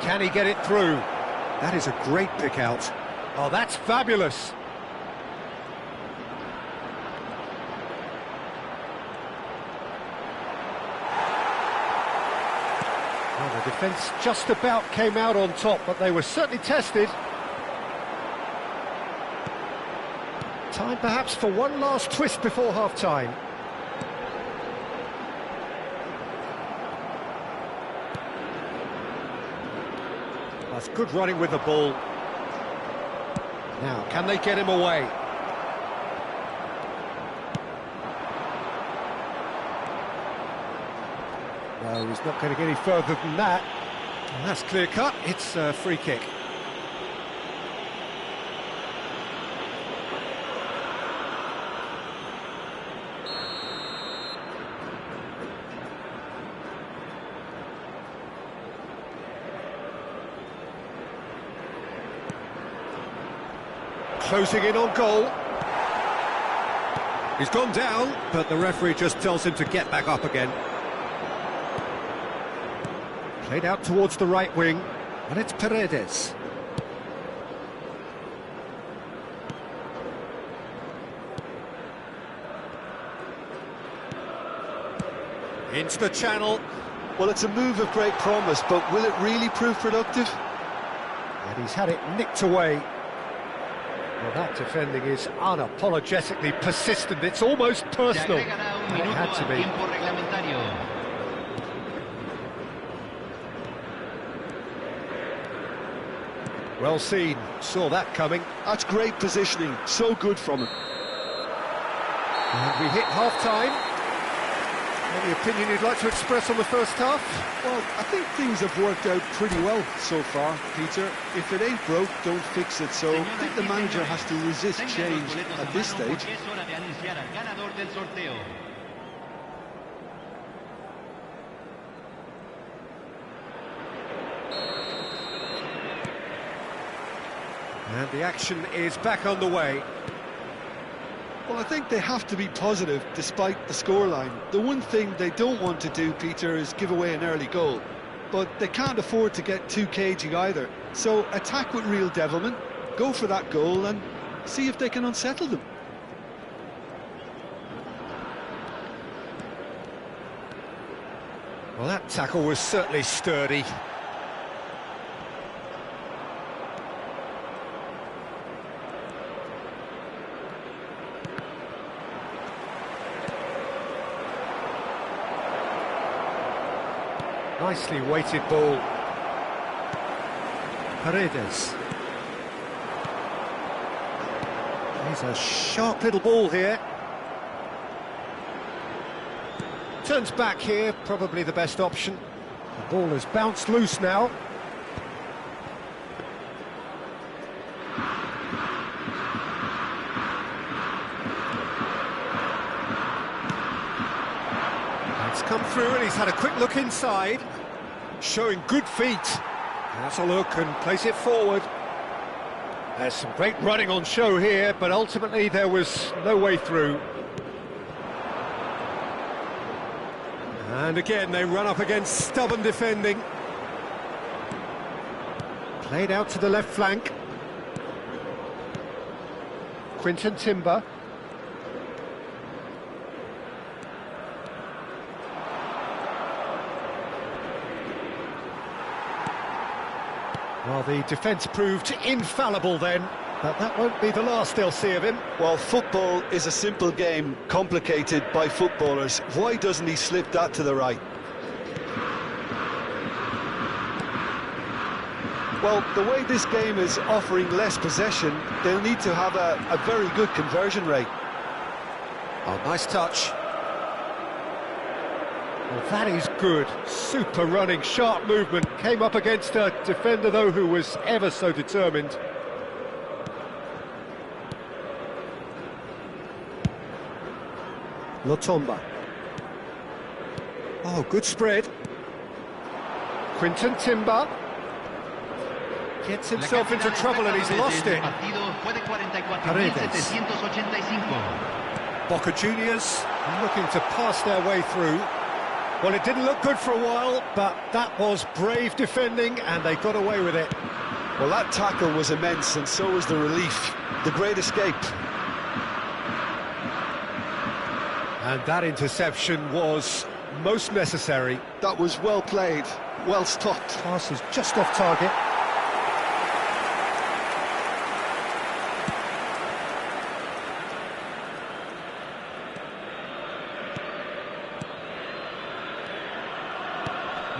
Can he get it through? That is a great pick out. Oh, that's fabulous. Well, the defence just about came out on top, but they were certainly tested. Time perhaps for one last twist before half-time. That's good running with the ball. Now, can they get him away? No, he's not going to get any further than that. And that's clear-cut. It's a free kick. Closing in on goal. He's gone down, but the referee just tells him to get back up again. Played out towards the right wing, and it's Paredes. Into the channel. Well, it's a move of great promise, but will it really prove productive? And he's had it nicked away. Well, that defending is unapologetically persistent. It's almost personal. It had to be. Well seen. Saw that coming. That's great positioning. So good from him. And we hit half-time. Any opinion you'd like to express on the first half? Well, I think things have worked out pretty well so far, Peter. If it ain't broke, don't fix it. So I think the manager has to resist change at this stage. And the action is back underway. Well, I think they have to be positive despite the scoreline. The one thing they don't want to do, Peter, is give away an early goal. But they can't afford to get too cagey either. So attack with real devilment, go for that goal and see if they can unsettle them. Well, that tackle was certainly sturdy. Nicely weighted ball. Paredes. He's a sharp little ball here. Turns back here, probably the best option. The ball has bounced loose now. It's come through and he's had a quick look inside. Showing good feet. Has a look and plays it forward. There's some great running on show here, but ultimately there was no way through. And again, they run up against stubborn defending. Played out to the left flank. Quinten Timber. Well, the defence proved infallible then, but that won't be the last they'll see of him. Well, football is a simple game, complicated by footballers. Why doesn't he slip that to the right? Well, the way this game is offering less possession, they'll need to have a very good conversion rate. Oh, nice touch. Well, that is good. Super running, sharp movement. Came up against a defender, though, who was ever so determined. Lotomba. Oh, good spread. Quinten Timber. Gets himself into trouble and he's lost it. Paredes. Boca Juniors looking to pass their way through. Well, it didn't look good for a while, but that was brave defending and they got away with it. Well, that tackle was immense, and so was the relief. The great escape. And that interception was most necessary. That was well played, well stopped. Pass is just off target.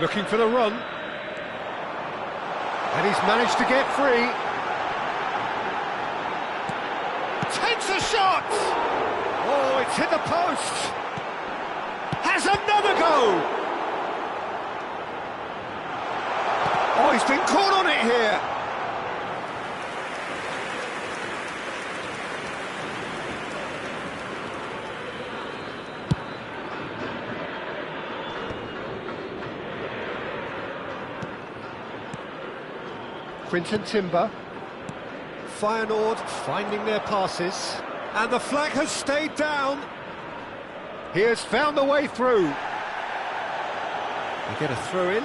Looking for the run. And he's managed to get free. Takes a shot! Oh, it's hit the post! Has another go! Oh, he's been caught on it here! Quinton Timber. Feyenoord finding their passes. And the flag has stayed down. He has found the way through. They get a throw in.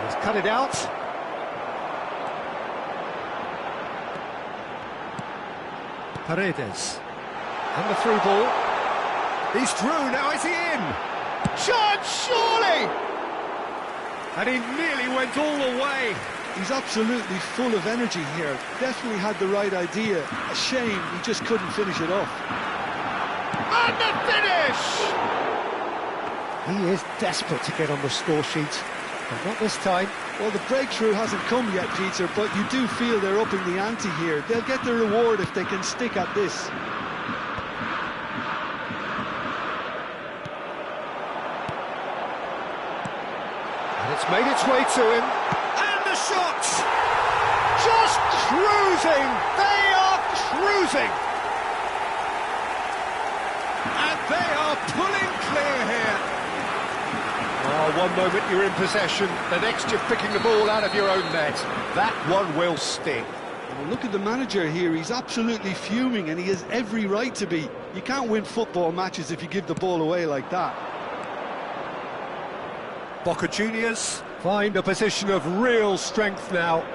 He's cut it out. Paredes. And the through ball. He's through, now is he in? Chance, surely! And he nearly went all the way. He's absolutely full of energy here. Definitely had the right idea. A shame he just couldn't finish it off. And the finish! He is desperate to get on the score sheet, but not this time. Well, the breakthrough hasn't come yet, Peter, but you do feel they're upping the ante here. They'll get the reward if they can stick at this. And it's made its way to him. And the shot! Just cruising! They are cruising! And they are pulling clear here. Oh, one moment you're in possession, the next you're picking the ball out of your own net. That one will sting. Well, look at the manager here. He's absolutely fuming, and he has every right to be. You can't win football matches if you give the ball away like that. Boca Juniors find a position of real strength now.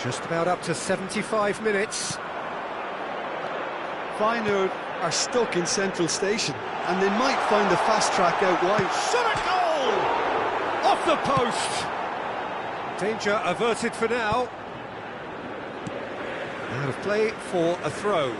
Just about up to 75 minutes. Feyenoord are stuck in Central Station, and they might find the fast track out wide. Shot a goal! Off the post! Danger averted for now. Out of play for a throw.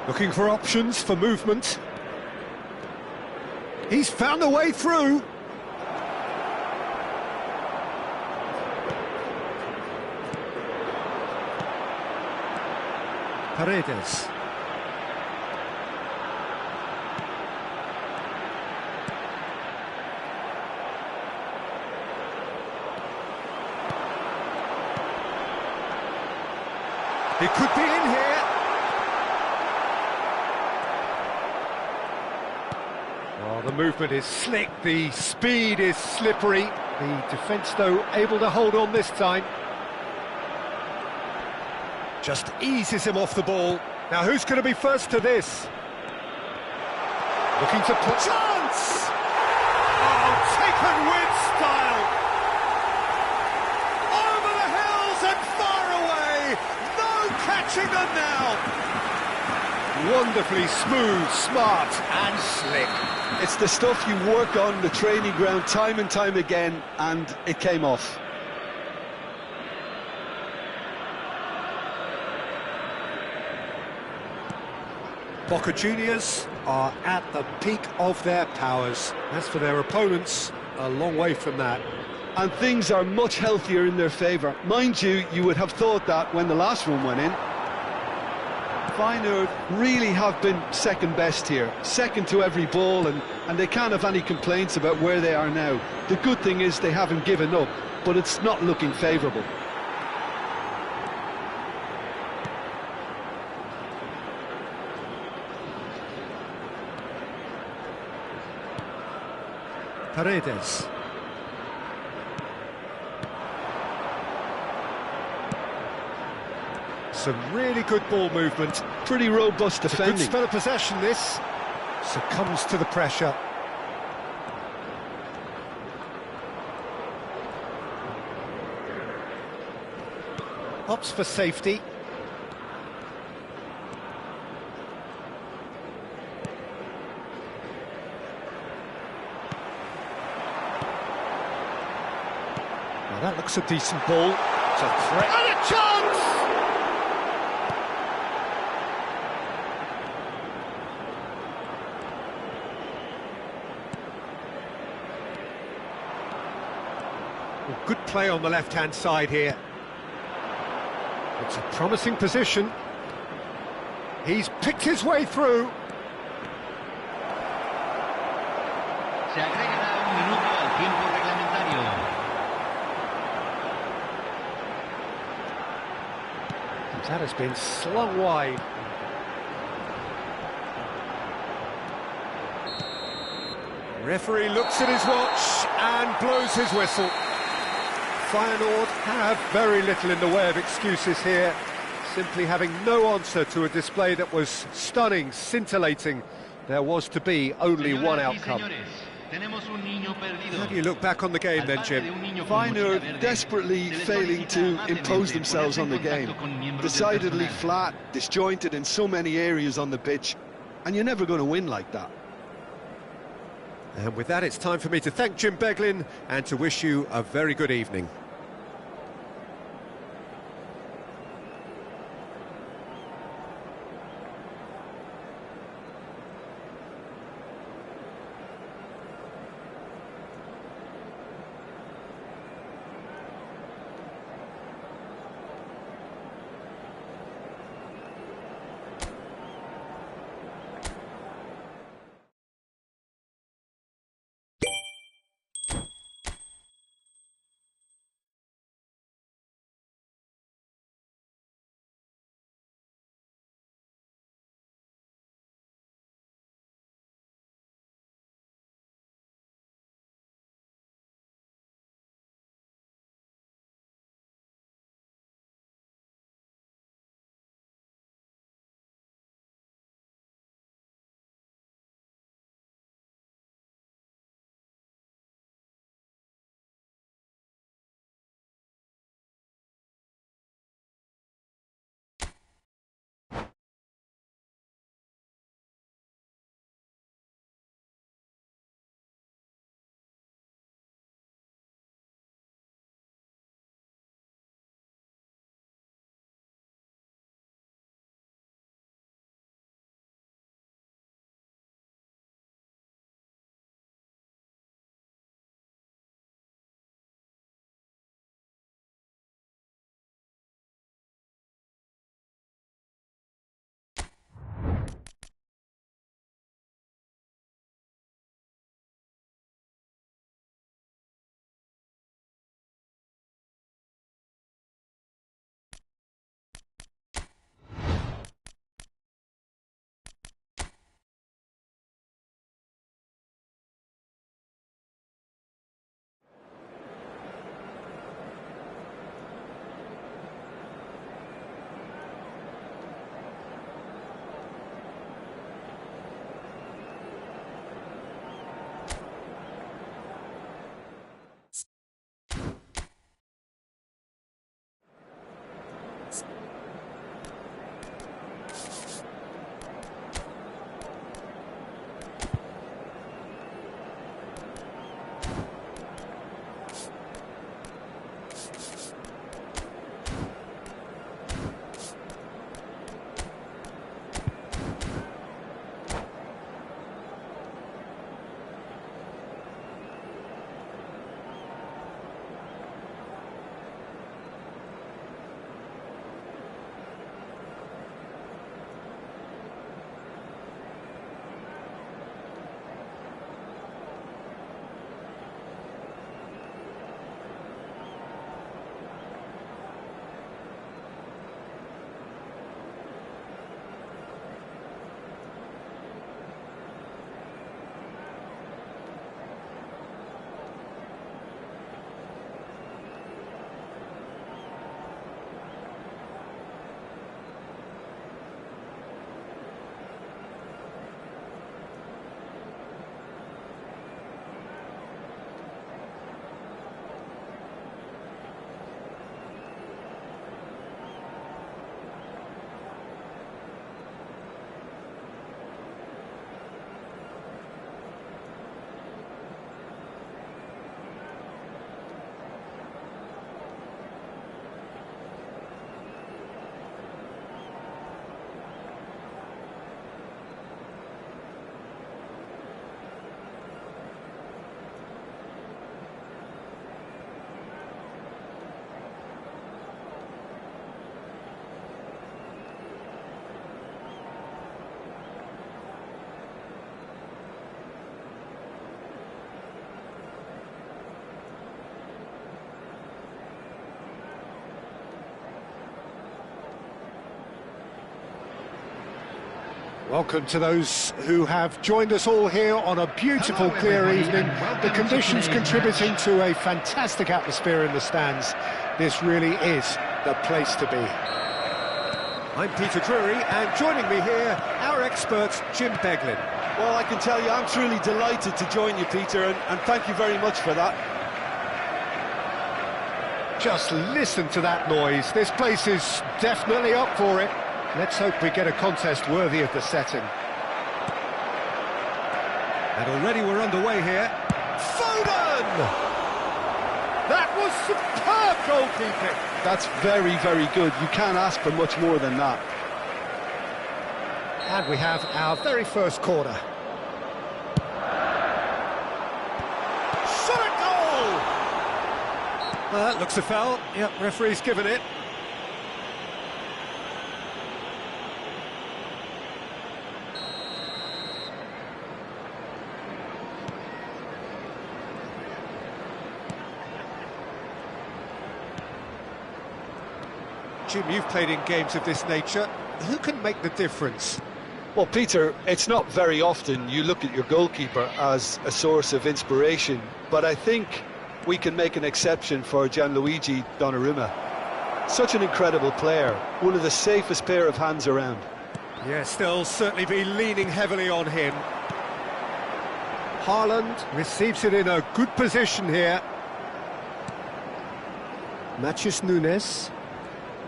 Looking for options for movement. He's found a way through. Paredes. He could be in here. Well, the movement is slick, the speed is slippery. The defence, though, able to hold on this time. Just eases him off the ball. Now, who's going to be first to this? Looking to put... Chance! Oh, taken with style! Over the hills and far away! No catching them now! Wonderfully smooth, smart and slick. It's the stuff you work on the training ground time and time again, and it came off. Boca Juniors are at the peak of their powers. As for their opponents, a long way from that. And things are much healthier in their favour. Mind you, you would have thought that when the last one went in. Feyenoord really have been second best here, second to every ball, and they can't have any complaints about where they are now. The good thing is they haven't given up, but it's not looking favourable. Paredes. Some really good ball movement. Pretty robust It's a good defending. spell of possession, this. Succumbs to the pressure. Opts for safety. Now that looks a decent ball. It's a threat. And a chance! Well, good play on the left-hand side here. It's a promising position. He's picked his way through. Se agregará un minuto al tiempo reglamentario. That has been slung wide. Referee looks at his watch and blows his whistle. Feyenoord have very little in the way of excuses here, simply having no answer to a display that was stunning, scintillating. There was to be only one outcome. How do you look back on the game then, Jim? Feyenoord desperately failing to impose themselves on the game. Decidedly flat, disjointed in so many areas on the pitch, and you're never going to win like that. And with that, it's time for me to thank Jim Beglin and to wish you a very good evening. Welcome to those who have joined us all here on a beautiful, clear evening. The conditions contributing to a fantastic atmosphere in the stands. This really is the place to be. I'm Peter Drury, and joining me here, our expert, Jim Beglin. Well, I can tell you, I'm truly delighted to join you, Peter, and thank you very much for that. Just listen to that noise. This place is definitely up for it. Let's hope we get a contest worthy of the setting. And already we're underway here. Foden! That was superb goalkeeping. That's very, very good. You can't ask for much more than that. And we have our very first corner. Shot at goal! Well, that looks a foul. Yep, referee's given it. Jim, you've played in games of this nature. Who can make the difference? Well, Peter, it's not very often you look at your goalkeeper as a source of inspiration, but I think we can make an exception for Gianluigi Donnarumma. Such an incredible player, one of the safest pair of hands around. Yes, they'll certainly be leaning heavily on him. Haaland receives it in a good position here. Matheus Nunes.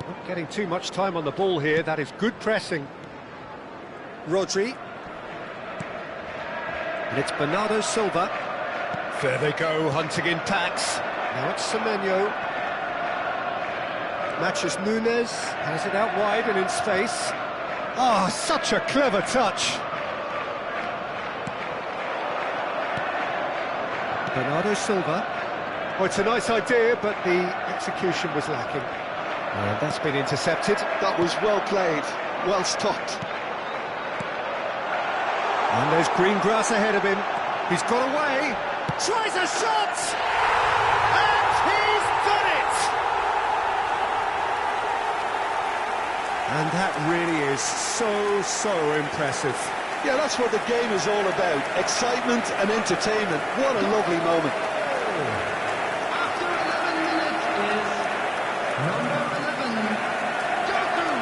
Not getting too much time on the ball here. That is good pressing. Rodri. And it's Bernardo Silva. There they go, hunting in packs. Now it's Semenyo. Matheus Nunes has it out wide and in space. Ah, such a clever touch. Bernardo Silva. Oh, it's a nice idea, but the execution was lacking. And that's been intercepted. That was well played, well stopped. And there's green grass ahead of him. He's got away. Tries a shot! And he's done it! And that really is so impressive. Yeah, that's what the game is all about. Excitement and entertainment. What a lovely moment. After 11 minutes is number 11, Doku.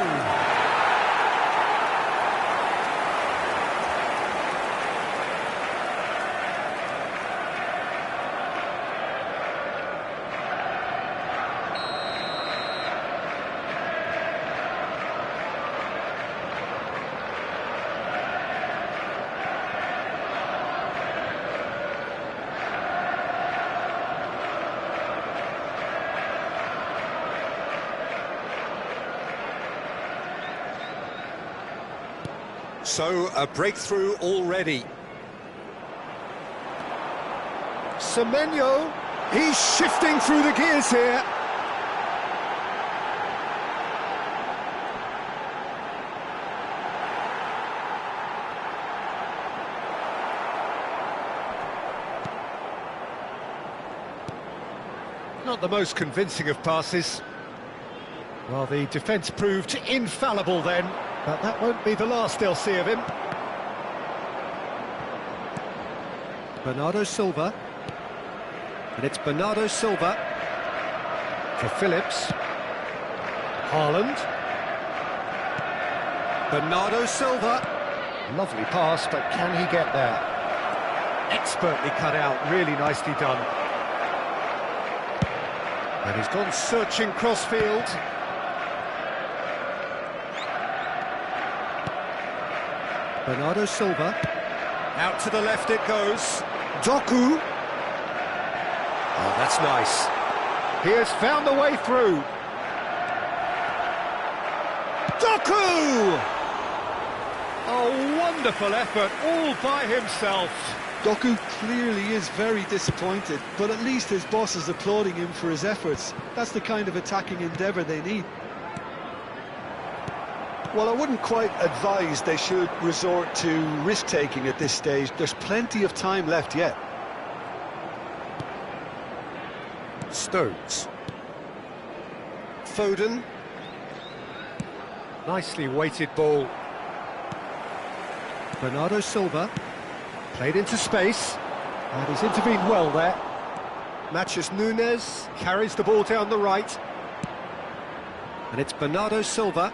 So, a breakthrough already. Semenyo, he's shifting through the gears here. Not the most convincing of passes. Well, the defence proved infallible then, but that won't be the last they'll see of him. Bernardo Silva. And it's Bernardo Silva for Phillips. Haaland. Bernardo Silva. Lovely pass, but can he get there? Expertly cut out, really nicely done. And he's gone searching crossfield. Bernardo Silva. Out to the left it goes. Doku. Oh, that's nice. He has found the way through. Doku! A wonderful effort all by himself. Doku clearly is very disappointed, but at least his boss is applauding him for his efforts. That's the kind of attacking endeavour they need. Well, I wouldn't quite advise they should resort to risk-taking at this stage. There's plenty of time left yet. Stones. Foden. Nicely weighted ball. Bernardo Silva. Played into space. And he's intervened well there. Matheus Nunes carries the ball down the right. And it's Bernardo Silva.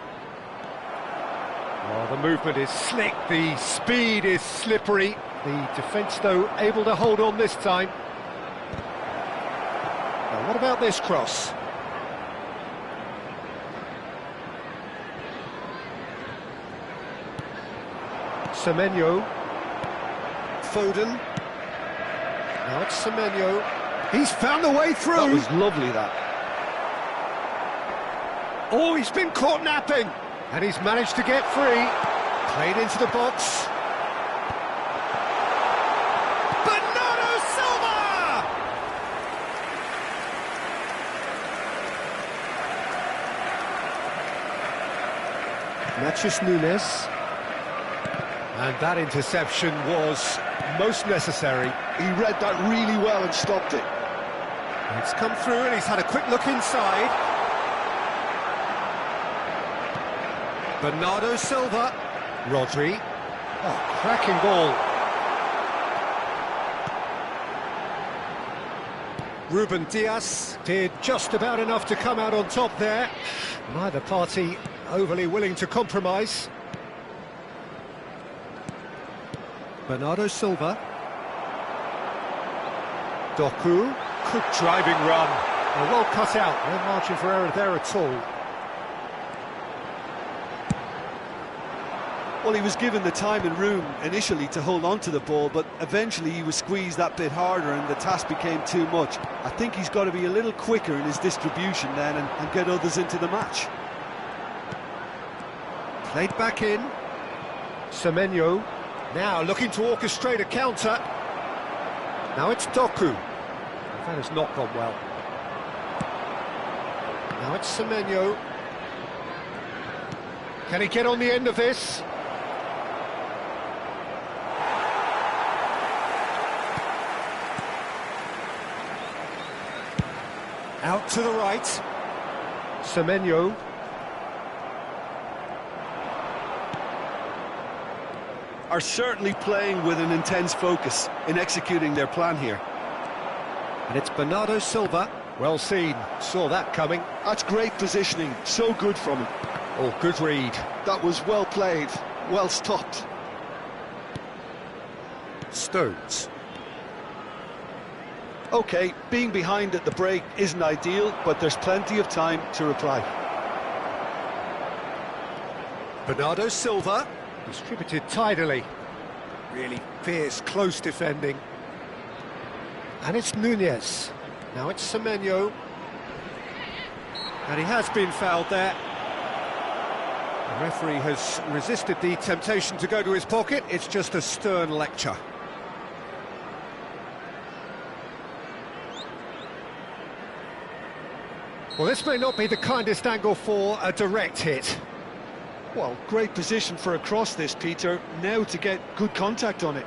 Oh, the movement is slick, the speed is slippery. The defence, though, able to hold on this time. Now, what about this cross? Semenyo. Foden. Now it's Semenyo. He's found a way through. That was lovely, that. Oh, he's been caught napping. And he's managed to get free. Played into the box. Bernardo Silva! Matheus Nunes. And that interception was most necessary. He read that really well and stopped it. It's come through and he's had a quick look inside. Bernardo Silva. Rodri. Oh, cracking ball. Ruben Dias did just about enough to come out on top there. Neither party overly willing to compromise. Bernardo Silva. Doku. Good driving run. Well cut out. No margin for error there at all. Well, he was given the time and room initially to hold on to the ball, but eventually he was squeezed that bit harder and the task became too much. I think he's got to be a little quicker in his distribution then and get others into the match. Played back in. Semenyo. Now looking to orchestrate a counter. Now it's Doku. That has not gone well. Now it's Semenyo. Can he get on the end of this? Out to the right. Semenyo. Are certainly playing with an intense focus in executing their plan here. And it's Bernardo Silva. Well seen, saw that coming. That's great positioning, so good from him. Oh, good read. That was well played, well stopped. Stones. OK, being behind at the break isn't ideal, but there's plenty of time to reply. Bernardo Silva. Distributed tidily. Really fierce, close defending. And it's Nunes. Now it's Semenyo. And he has been fouled there. The referee has resisted the temptation to go to his pocket. It's just a stern lecture. Well, this may not be the kindest angle for a direct hit. Well, great position for a cross this, Peter. Now to get good contact on it.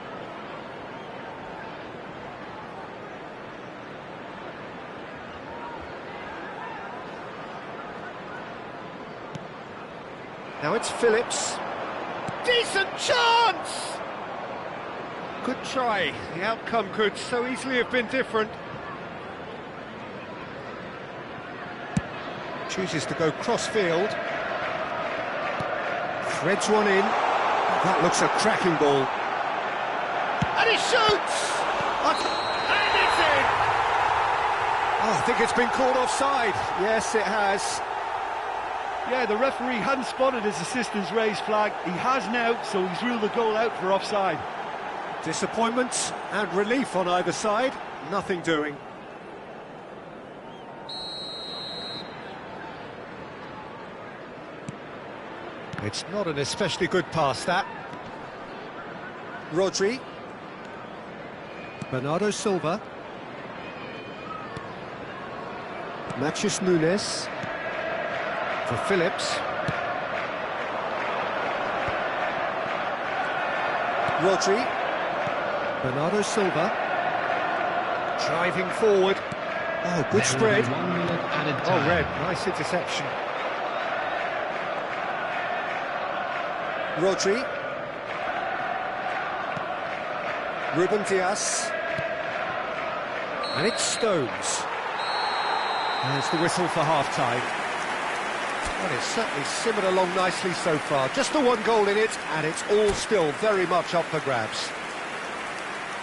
Now it's Phillips. Decent chance! Good try. The outcome could so easily have been different. Chooses to go cross-field. Threads one in. That looks a cracking ball. And he shoots! And it's in! Oh, I think it's been called offside. Yes, it has. Yeah, the referee hadn't spotted his assistant's raised flag. He has now, so he's ruled the goal out for offside. Disappointment and relief on either side. Nothing doing. It's not an especially good pass, that. Rodri. Bernardo Silva. Matheus Nunes. For Phillips. Rodri. Bernardo Silva. Driving forward. Oh, good spread. Oh, Red, nice interception. Rodri. Ruben Dias. And it's Stones. There's the whistle for half-time. Well, it's certainly simmered along nicely so far. Just the one goal in it, and it's all still very much up for grabs.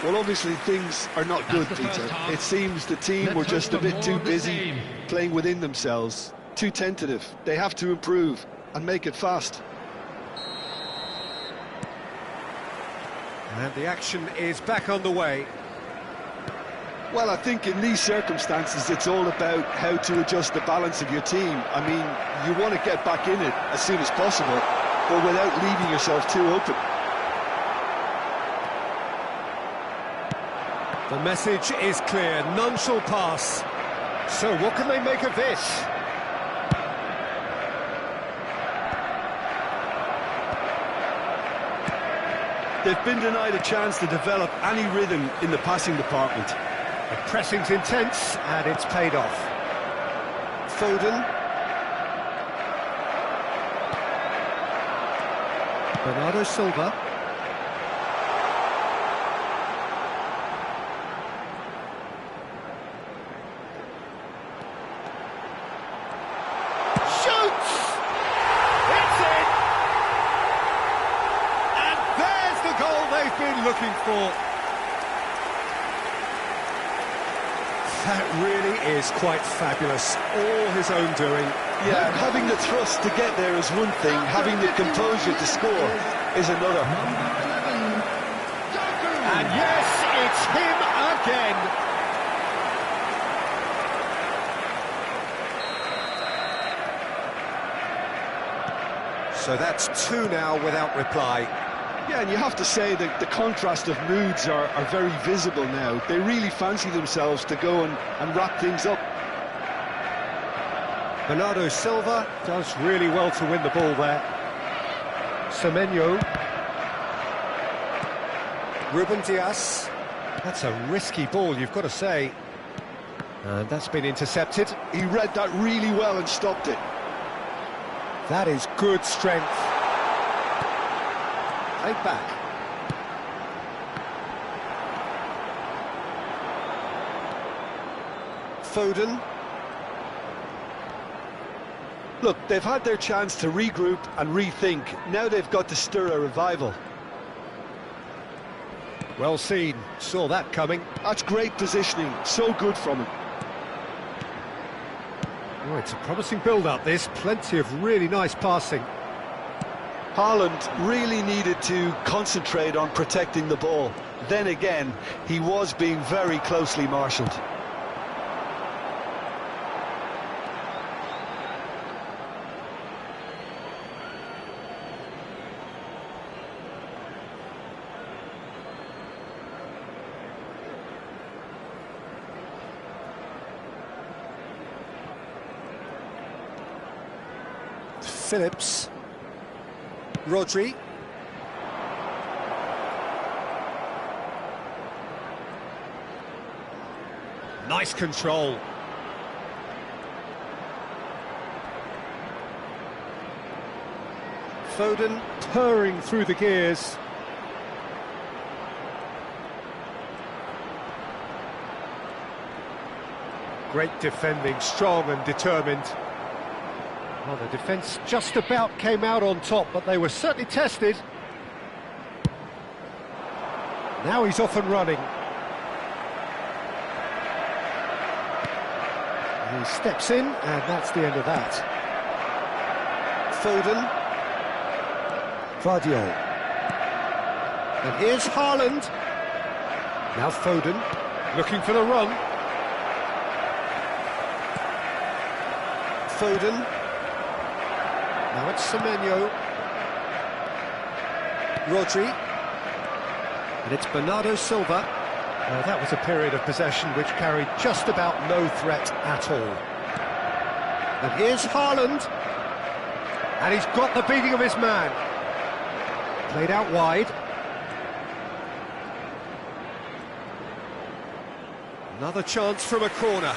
Well, obviously things are not good, Peter. It seems the team were just a bit too busy playing within themselves, too tentative. They have to improve and make it fast. And the action is back on the way. Well, I think in these circumstances it's all about how to adjust the balance of your team. I mean, you want to get back in it as soon as possible, but without leaving yourself too open. The message is clear, none shall pass. So what can they make of this? They've been denied a chance to develop any rhythm in the passing department. The pressing's intense, and it's paid off. Foden. Bernardo Silva. Shoots! It's in! And there's the goal they've been looking for. That really is quite fabulous. All his own doing. Yeah, having the thrust to get there is one thing, having the composure to score is another. And yes, it's him again. So that's two now without reply. Yeah, and you have to say that the contrast of moods are very visible now. They really fancy themselves to go and wrap things up. Bernardo Silva does really well to win the ball there. Semenyo. Ruben Dias. That's a risky ball, you've got to say. And that's been intercepted. He read that really well and stopped it. That is good strength. Played back. Foden. Look, they've had their chance to regroup and rethink. Now they've got to stir a revival. Well seen, saw that coming. That's great positioning, so good from him. Oh, it's a promising build-up, this. Plenty of really nice passing. Haaland really needed to concentrate on protecting the ball. Then again, he was being very closely marshalled. Phillips. Rodri. Nice control. Foden purring through the gears. Great defending, strong and determined. Well, the defence just about came out on top, but they were certainly tested. Now he's off and running. He steps in, and that's the end of that. Foden. Vardiol. And here's Haaland. Now Foden, looking for the run. Foden. Now it's Semenyo. Rodri. And it's Bernardo Silva. That was a period of possession which carried just about no threat at all. And here's Haaland. And he's got the beating of his man. Played out wide. Another chance from a corner.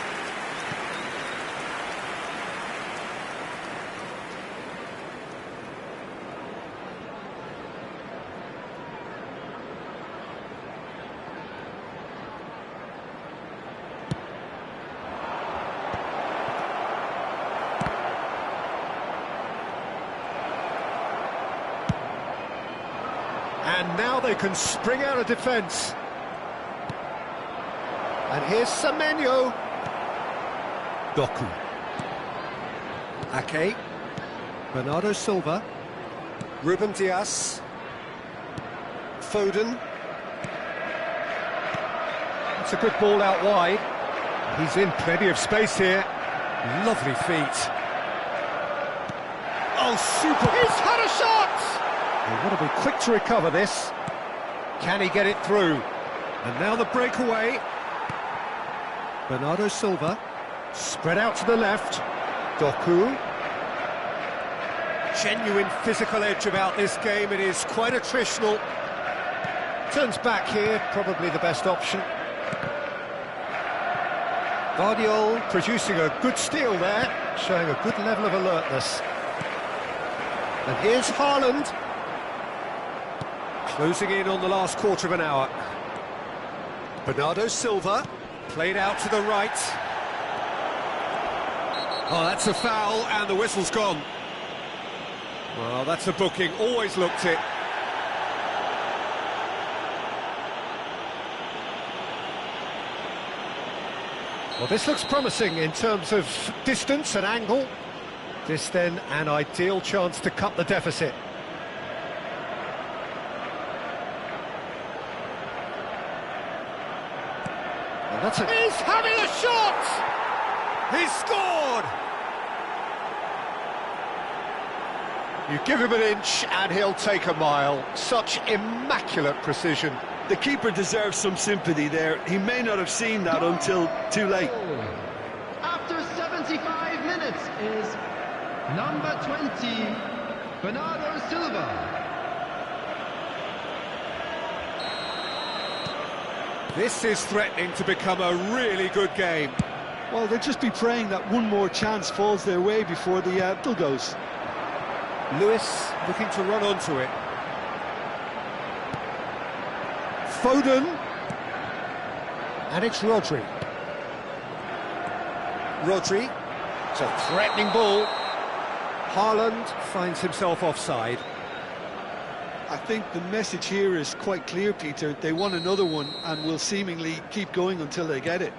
And now they can spring out of defence. And here's Semenyo. Doku. Ake. Bernardo Silva. Ruben Dias. Foden. It's a good ball out wide. He's in plenty of space here. Lovely feet. Oh, super! He's had a shot! They've got to be quick to recover this. Can he get it through? And now the breakaway. Bernardo Silva. Spread out to the left. Doku. Genuine physical edge about this game. It is quite attritional. Turns back here, probably the best option. Guardiola producing a good steal there, showing a good level of alertness. And here's Haaland. Closing in on the last quarter of an hour. Bernardo Silva, played out to the right. Oh, that's a foul, and the whistle's gone. Well, that's a booking, always looked it. Well, this looks promising in terms of distance and angle. This then an ideal chance to cut the deficit. And that's it. He's having a shot! He's scored! You give him an inch and he'll take a mile. Such immaculate precision. The keeper deserves some sympathy there. He may not have seen that until too late. After 75 minutes is number 20, Bernardo Silva. This is threatening to become a really good game. Well, they'll just be praying that one more chance falls their way before the whistle goes. Lewis looking to run onto it. Foden. And it's Rodri. Rodri. It's a threatening ball. Haaland finds himself offside. I think the message here is quite clear, Peter. They want another one and will seemingly keep going until they get it.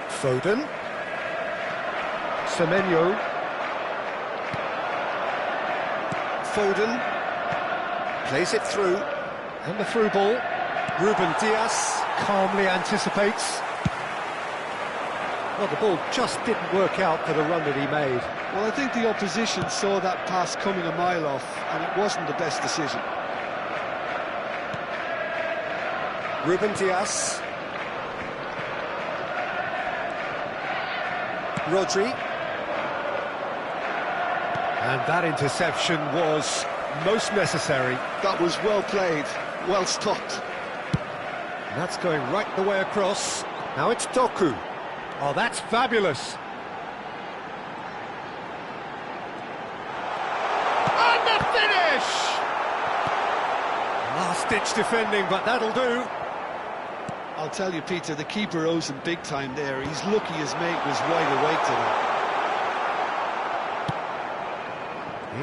Foden. Semenyo. Foden. Plays it through. And the through ball. Ruben Dias calmly anticipates. Well, the ball just didn't work out for the run that he made. Well, I think the opposition saw that pass coming a mile off, and it wasn't the best decision. Ruben Dias. Rodri. And that interception was most necessary. That was well played, well stopped. And that's going right the way across. Now it's Doku. Oh, that's fabulous. And the finish! Last-ditch defending, but that'll do. I'll tell you, Peter, the keeper owes him big time there. He's lucky his mate was wide awake today.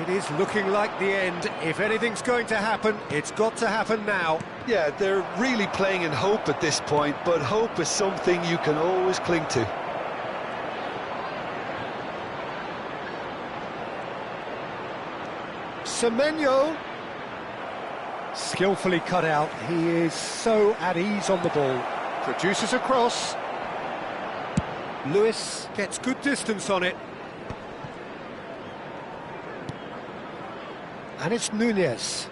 It is looking like the end. If anything's going to happen, it's got to happen now. Yeah, they're really playing in hope at this point, but hope is something you can always cling to. Semenyo. Skillfully cut out. He is so at ease on the ball. Produces a cross. Lewis gets good distance on it. And it's Nunez.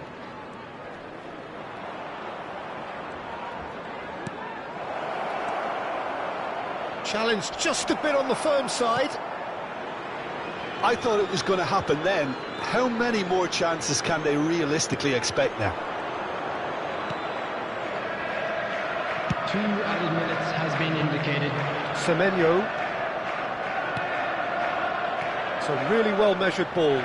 Challenge just a bit on the firm side. I thought it was going to happen then. How many more chances can they realistically expect now? 2 added minutes has been indicated. Semenyo. It's a really well-measured ball.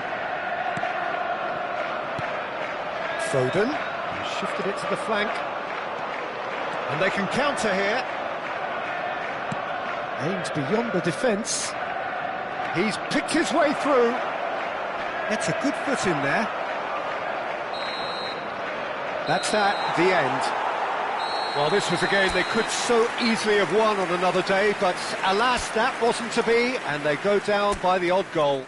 Foden. He shifted it to the flank. And they can counter here. Aims beyond the defence. He's picked his way through. Gets a good foot in there. That's at the end. Well, this was a game they could so easily have won on another day, but alas, that wasn't to be, and they go down by the odd goal.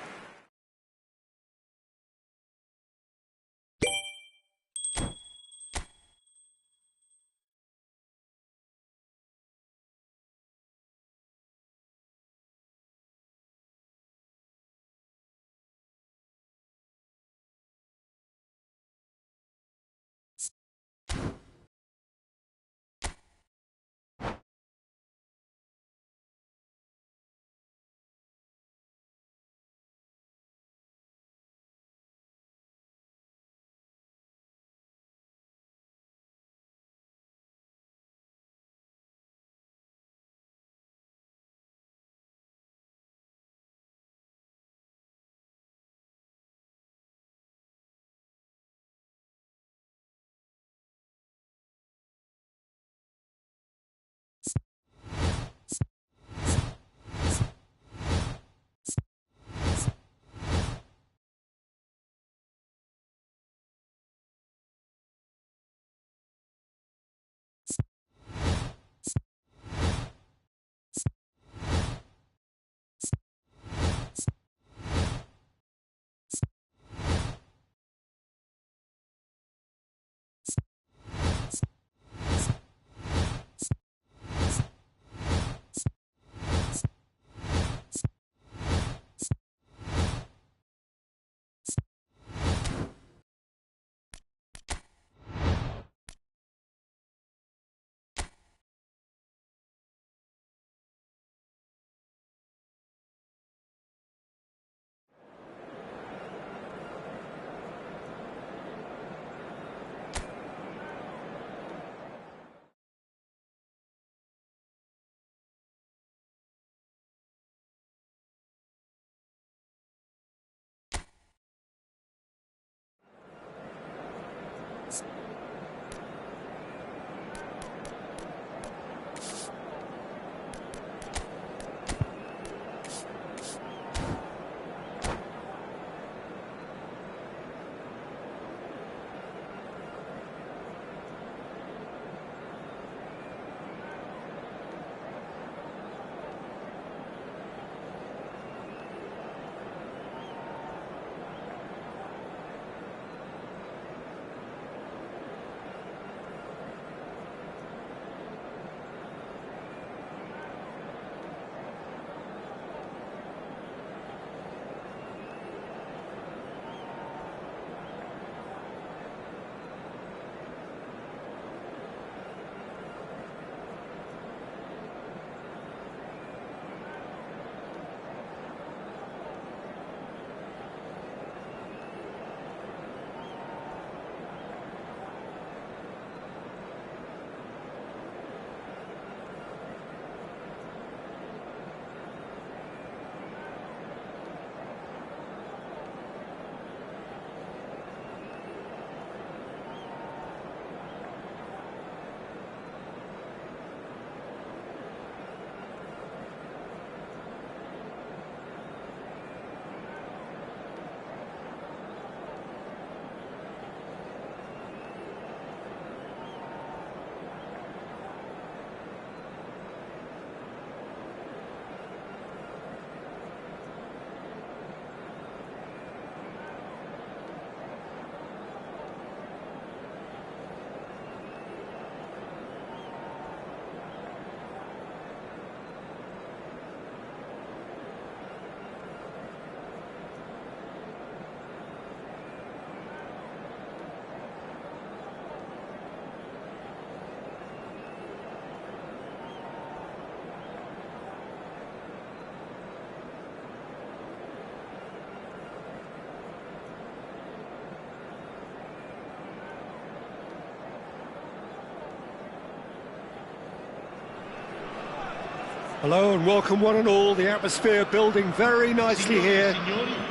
Hello and welcome one and all. The atmosphere building very nicely here.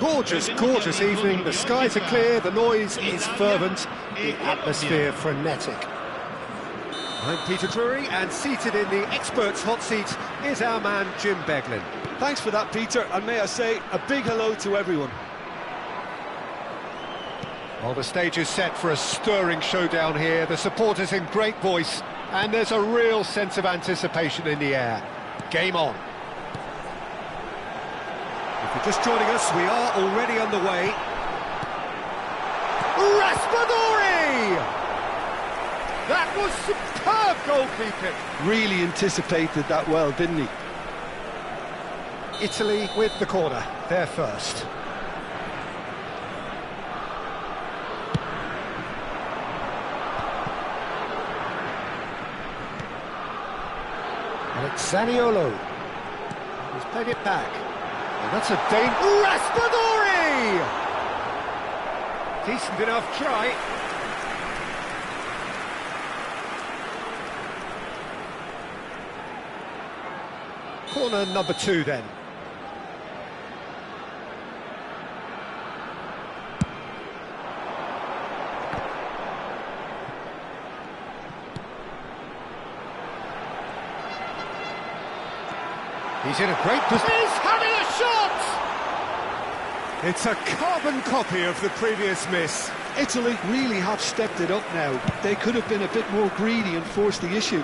Gorgeous, gorgeous evening. The skies are clear, the noise is fervent, the atmosphere frenetic. I'm Peter Drury, and seated in the experts' hot seat is our man Jim Beglin. Thanks for that, Peter, and may I say a big hello to everyone. Well, the stage is set for a stirring showdown here. The supporters in great voice, and there's a real sense of anticipation in the air. Game on. If you're just joining us, we are already underway. Raspadori! That was superb goalkeeping. Really anticipated that well, didn't he? Italy with the corner, they're first. Zaniolo. He's played it back. And that's a Raspadori! Decent enough try. Corner number 2 then. He's in a great position. He's having a shot! It's a carbon copy of the previous miss. Italy really have stepped it up now. They could have been a bit more greedy and forced the issue.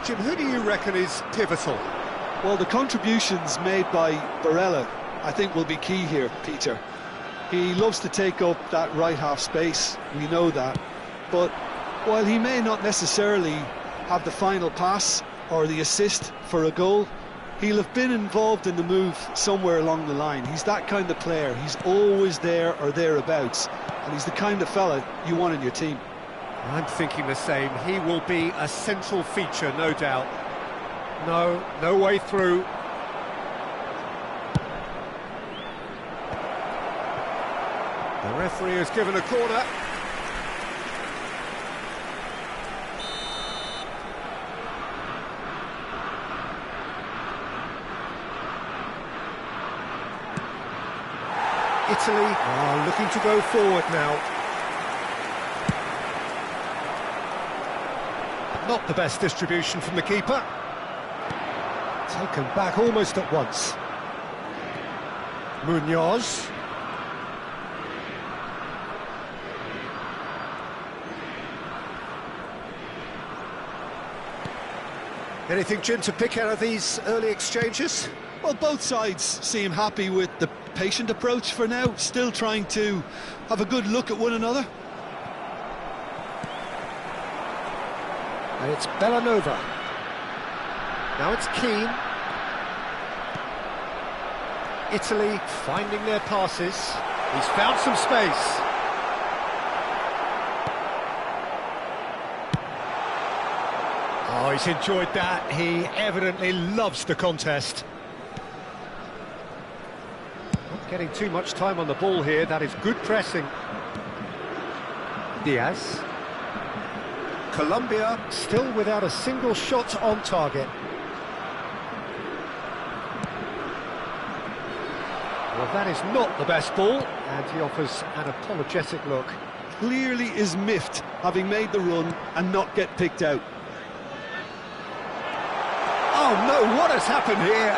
Jim, who do you reckon is pivotal? Well, the contributions made by Barella, I think, will be key here, Peter. He loves to take up that right half space, we know that, but while he may not necessarily have the final pass or the assist for a goal, he'll have been involved in the move somewhere along the line. He's that kind of player. He's always there or thereabouts, and he's the kind of fella you want in your team. I'm thinking the same. He will be a central feature, no doubt. No way through. The referee has given a corner. Italy are looking to go forward now. Not the best distribution from the keeper. Taken back almost at once. Munoz. Anything, Jim, to pick out of these early exchanges? Well, both sides seem happy with the patient approach for now, still trying to have a good look at one another. And it's Bellanova. Now it's Keane. Italy finding their passes. He's found some space. Oh, he's enjoyed that. He evidently loves the contest. Not getting too much time on the ball here. That is good pressing. Diaz. Colombia still without a single shot on target. Well, that is not the best ball, and he offers an apologetic look. Clearly is miffed, having made the run and not get picked out. Oh no, what has happened here?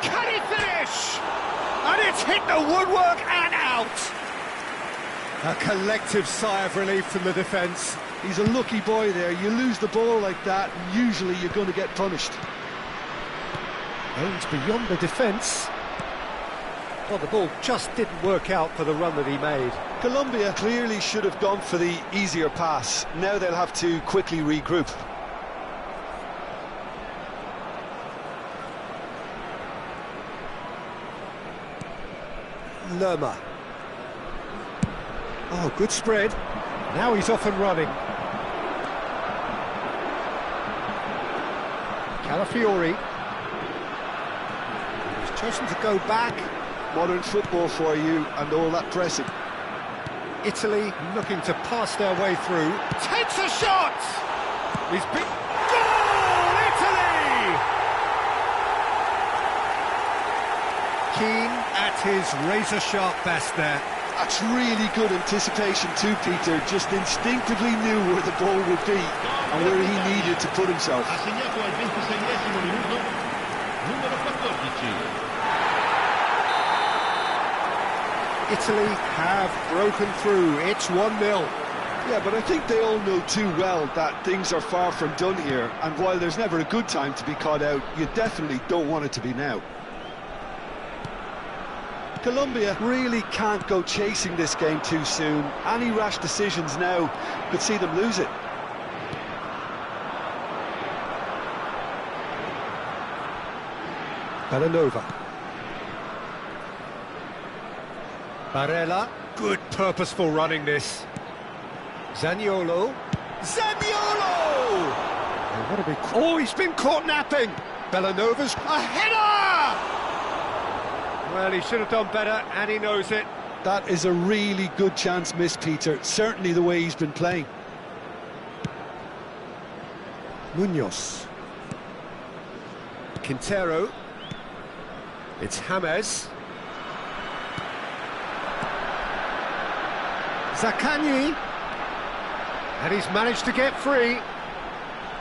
Can he finish? And it's hit the woodwork and out! A collective sigh of relief from the defence. He's a lucky boy there. You lose the ball like that, and usually you're going to get punished. Aims beyond the defence. Well, the ball just didn't work out for the run that he made. Colombia clearly should have gone for the easier pass. Now they'll have to quickly regroup. Lerma. Oh, good spread. Now he's off and running. Calafiori. He's chosen to go back. Modern football for you and all that pressing. Italy looking to pass their way through. Takes a shot! He's big. Goal! Italy! Keane at his razor-sharp best there. That's really good anticipation too, Peter. Just instinctively knew where the ball would be and where he needed to put himself. Ha segnato al 26esimo minuto, numero 14. Italy have broken through. It's 1-0. Yeah, but I think they all know too well that things are far from done here, and while there's never a good time to be caught out, you definitely don't want it to be now. Colombia really can't go chasing this game too soon. Any rash decisions now could see them lose it. Belanova. Barella. Good purposeful running this. Zaniolo. Zaniolo! Oh, what a big... Oh, he's been caught napping! Belanova's a header! Well, he should have done better, and he knows it. That is a really good chance missed, Peter. Certainly the way he's been playing. Munoz. Quintero. It's James. Zaccagni. And he's managed to get free.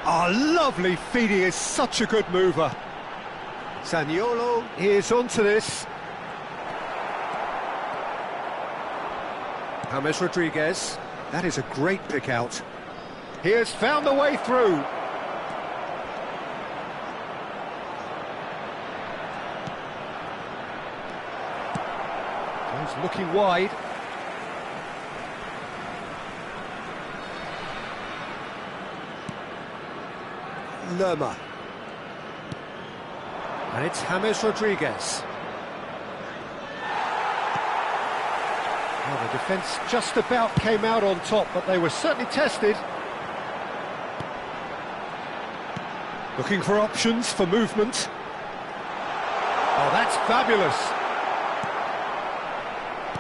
Oh, lovely feed. He is such a good mover. Zaniolo is onto this. James Rodriguez. That is a great pick out. He has found the way through. He's looking wide. Lerma. And it's James Rodriguez. Well, the defence just about came out on top, but they were certainly tested. Looking for options for movement. Oh, that's fabulous.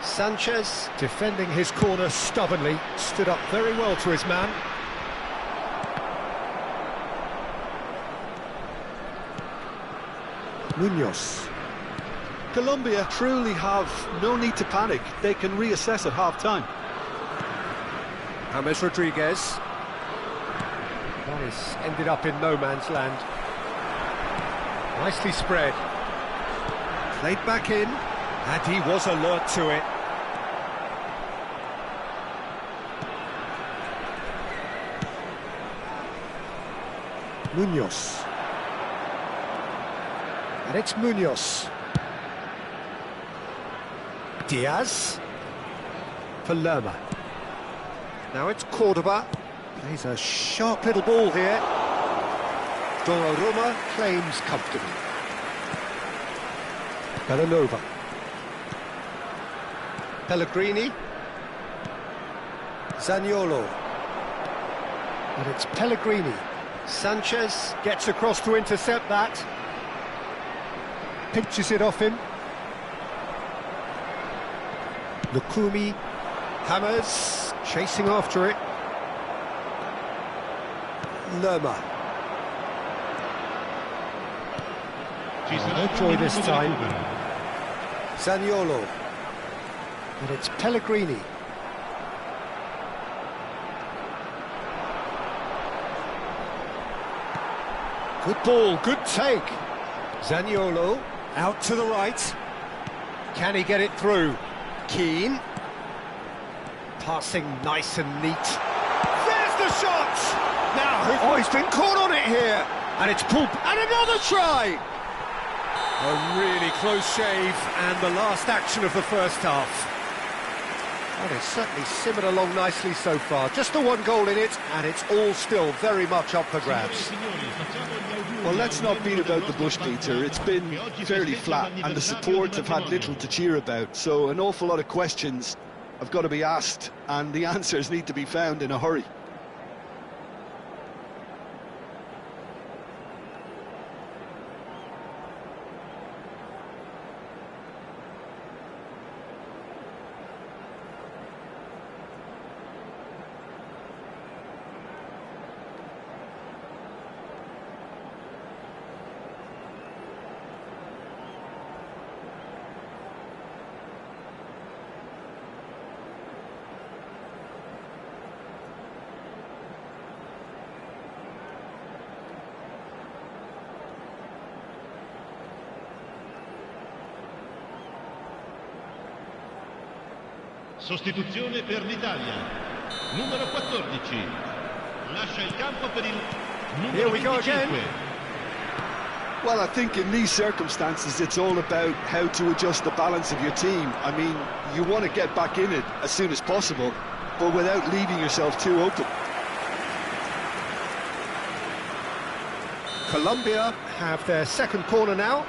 Sanchez, defending his corner stubbornly, stood up very well to his man. Munoz. Colombia truly have no need to panic. They can reassess at half-time. James Rodriguez. That is ended up in no man's land. Nicely spread. Played back in, and he was alert to it. Munoz. And it's Munoz. Diaz. For Lerma. Now it's Cordoba. Plays a sharp little ball here. Donnarumma claims comfortably. Belanova. Pellegrini. Zaniolo. And it's Pellegrini. Sanchez gets across to intercept that. Pinches it off him. Lukumi. James chasing after it. Lerma. No joy this time. Zaniolo. And it's Pellegrini. Good ball, good take. Zaniolo out to the right. Can he get it through? Keane. Passing nice and neat. There's the shot! Now, oh, he's been caught on it here. And it's pulled, and another try! A really close shave, and the last action of the first half. Well, it's certainly simmered along nicely so far. Just the one goal in it, and it's all still very much up for grabs. Well, let's not beat about the bush, Peter. It's been fairly flat, and the support have had little to cheer about. So an awful lot of questions have got to be asked, and the answers need to be found in a hurry. Sostituzione per l'Italia. Numero 14. Lascia il campo per il Here numero we go again. 25. Well, I think in these circumstances, it's all about how to adjust the balance of your team. I mean, you want to get back in it as soon as possible, but without leaving yourself too open. Colombia have their second corner now.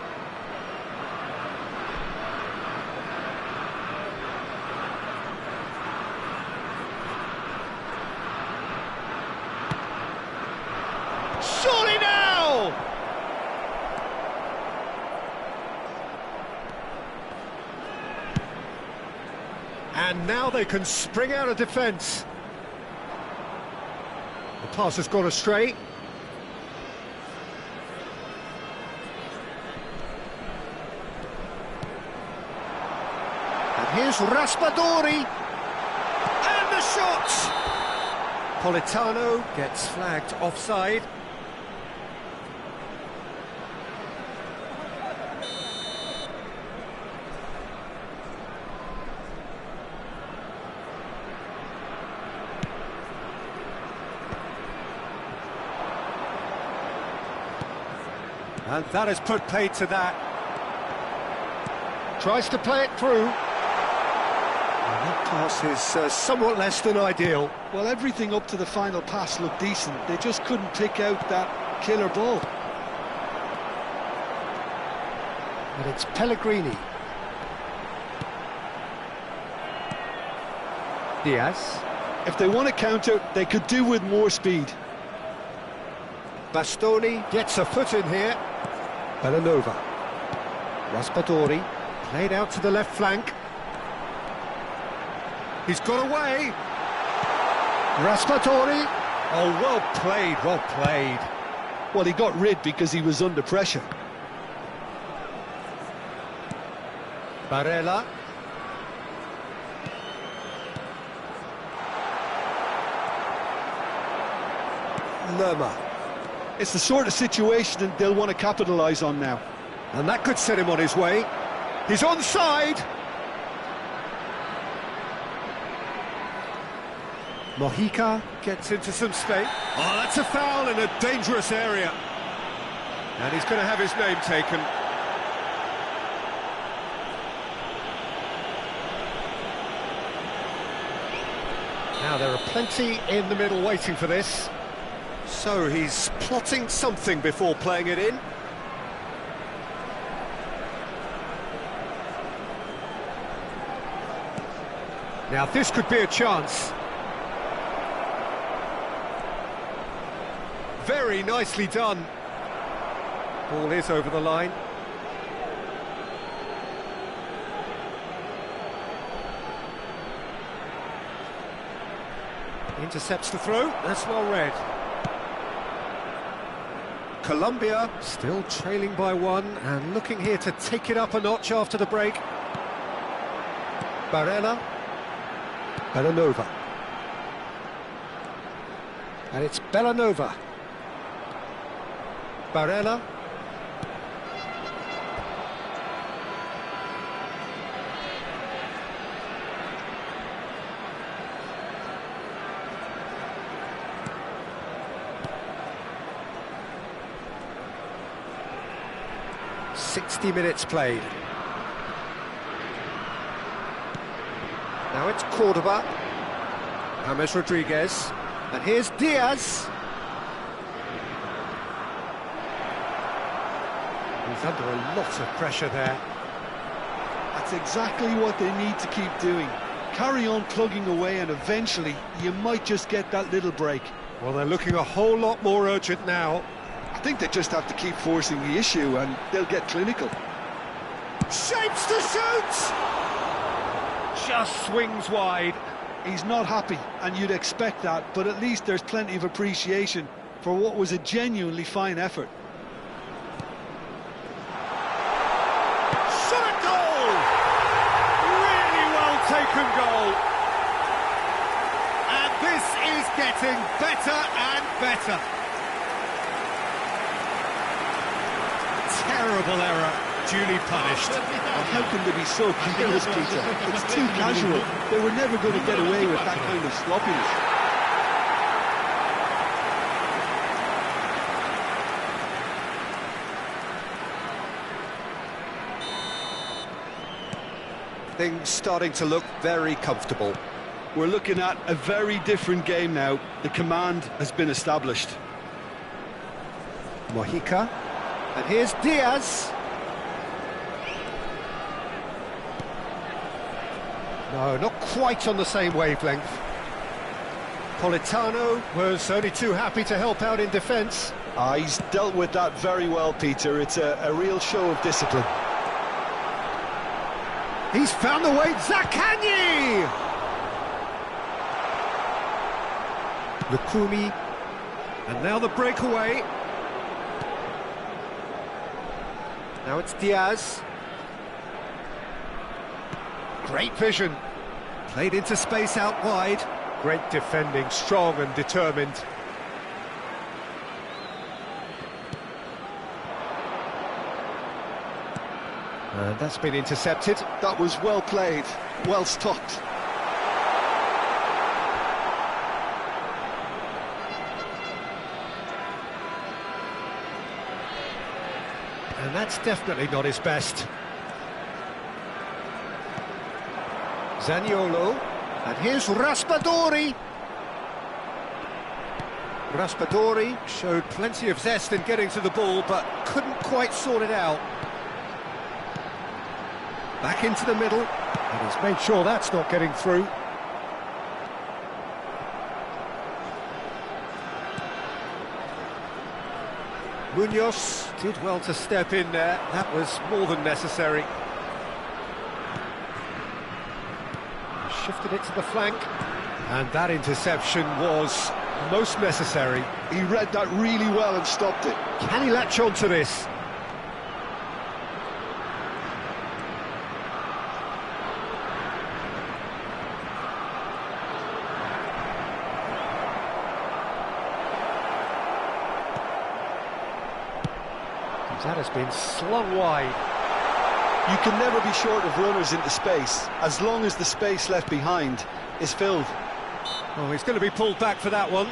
Surely now! And now they can spring out of defence. The pass has gone astray. And here's Raspadori. And the shot! Politano gets flagged offside. And that has put paid to that. Tries to play it through. And that pass is somewhat less than ideal. Well, everything up to the final pass looked decent. They just couldn't pick out that killer ball. And it's Pellegrini. Diaz. If they want to counter, they could do with more speed. Bastoni gets a foot in here. Bellanova. Raspadori played out to the left flank. He's got away. Raspadori. Oh, well played, well played. Well, he got rid because he was under pressure. Barella. Lerma. It's the sort of situation that they'll want to capitalise on now. And that could set him on his way. He's onside. Mojica gets into some space. Oh, that's a foul in a dangerous area. And he's going to have his name taken. Now, there are plenty in the middle waiting for this. So he's plotting something before playing it in. Now this could be a chance. Very nicely done. Ball is over the line. Intercepts the throw. That's well read. Colombia still trailing by one and looking here to take it up a notch after the break. Barella. Bellanova. And it's Bellanova. Barella. "60 minutes played. Now it's Cordoba. James Rodriguez. And here's Diaz. He's under a lot of pressure there. That's exactly what they need to keep doing. Carry on plugging away and eventually you might just get that little break. Well, they're looking a whole lot more urgent now. I think they just have to keep forcing the issue and they'll get clinical. Shapes to shoot! Just swings wide. He's not happy, and you'd expect that, but at least there's plenty of appreciation for what was a genuinely fine effort. Shot at goal! Really well taken goal. And this is getting better and better. Terrible error. duly punished. Well, how can they be so careless, Peter? It's too casual. They were never going to get away with that kind of sloppiness. Things starting to look very comfortable. We're looking at a very different game now. The command has been established. Mojica. And here's Diaz. No, not quite on the same wavelength. Politano was only too happy to help out in defence. He's dealt with that very well, Peter. It's a real show of discipline. He's found the way, Zaccagni! Lukumi. And now the breakaway. Now it's Diaz. Great vision. Played into space out wide. Great defending, strong and determined. And that's been intercepted. That was well played, well stopped. And that's definitely not his best. Zaniolo. And here's Raspadori. Raspadori Showed plenty of zest in getting to the ball, but couldn't quite sort it out. Back into the middle. and he's made sure that's not getting through. Munoz did well to step in there. That was more than necessary. He shifted it to the flank, and that interception was most necessary. He read that really well and stopped it. Can he latch on to this? That has been slung wide. You can never be short of runners into space, as long as the space left behind is filled. Oh, he's going to be pulled back for that one.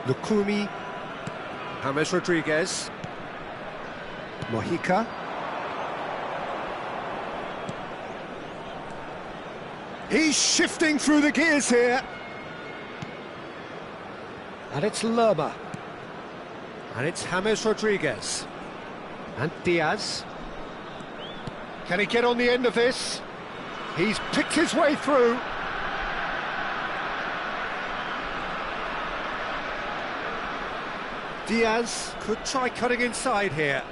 Lukumi, James Rodriguez. Mojica. He's shifting through the gears here. And it's Lerma. And it's James Rodriguez. And Diaz. Can he get on the end of this? He's picked his way through. Diaz could try cutting inside here.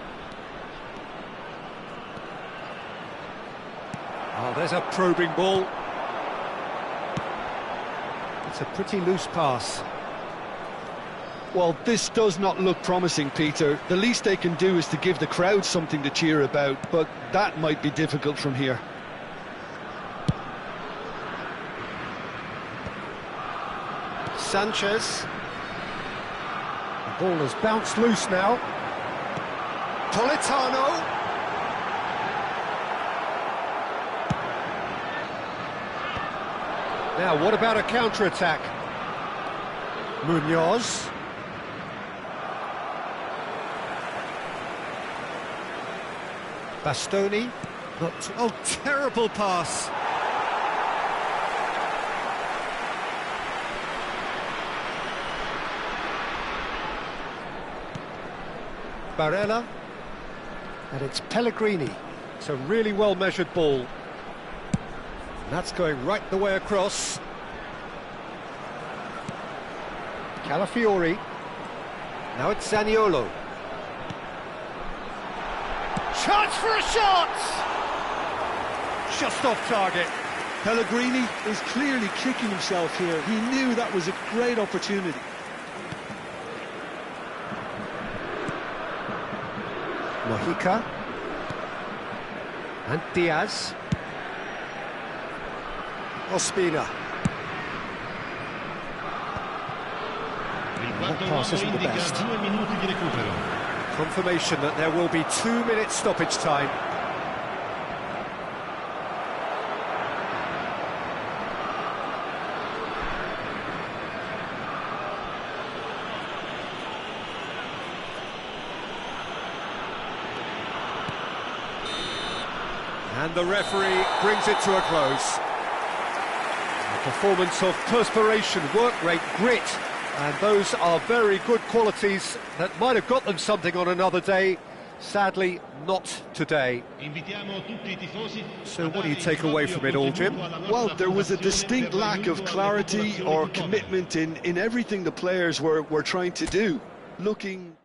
Oh, there's a probing ball. It's a pretty loose pass. Well, this does not look promising, Peter. The least they can do is to give the crowd something to cheer about, but that might be difficult from here. Sanchez. The ball has bounced loose now. Politano. Now, what about a counter-attack? Munoz. Bastoni. Oh, terrible pass. Barella. And it's Pellegrini. It's a really well-measured ball. That's going right the way across. Calafiori. Now it's Zaniolo. Chance for a shot! Just off target. Pellegrini is clearly kicking himself here. He knew that was a great opportunity. Mojica. And Diaz. Ospina. That pass isn't the best. Confirmation that there will be 2 minutes stoppage time. And the referee brings it to a close. A performance of perspiration, work rate, grit, and those are very good qualities that might have got them something on another day. Sadly, not today. So what do you take away from it all, Jim? Well, there was a distinct lack of clarity or commitment in everything the players were trying to do. Looking...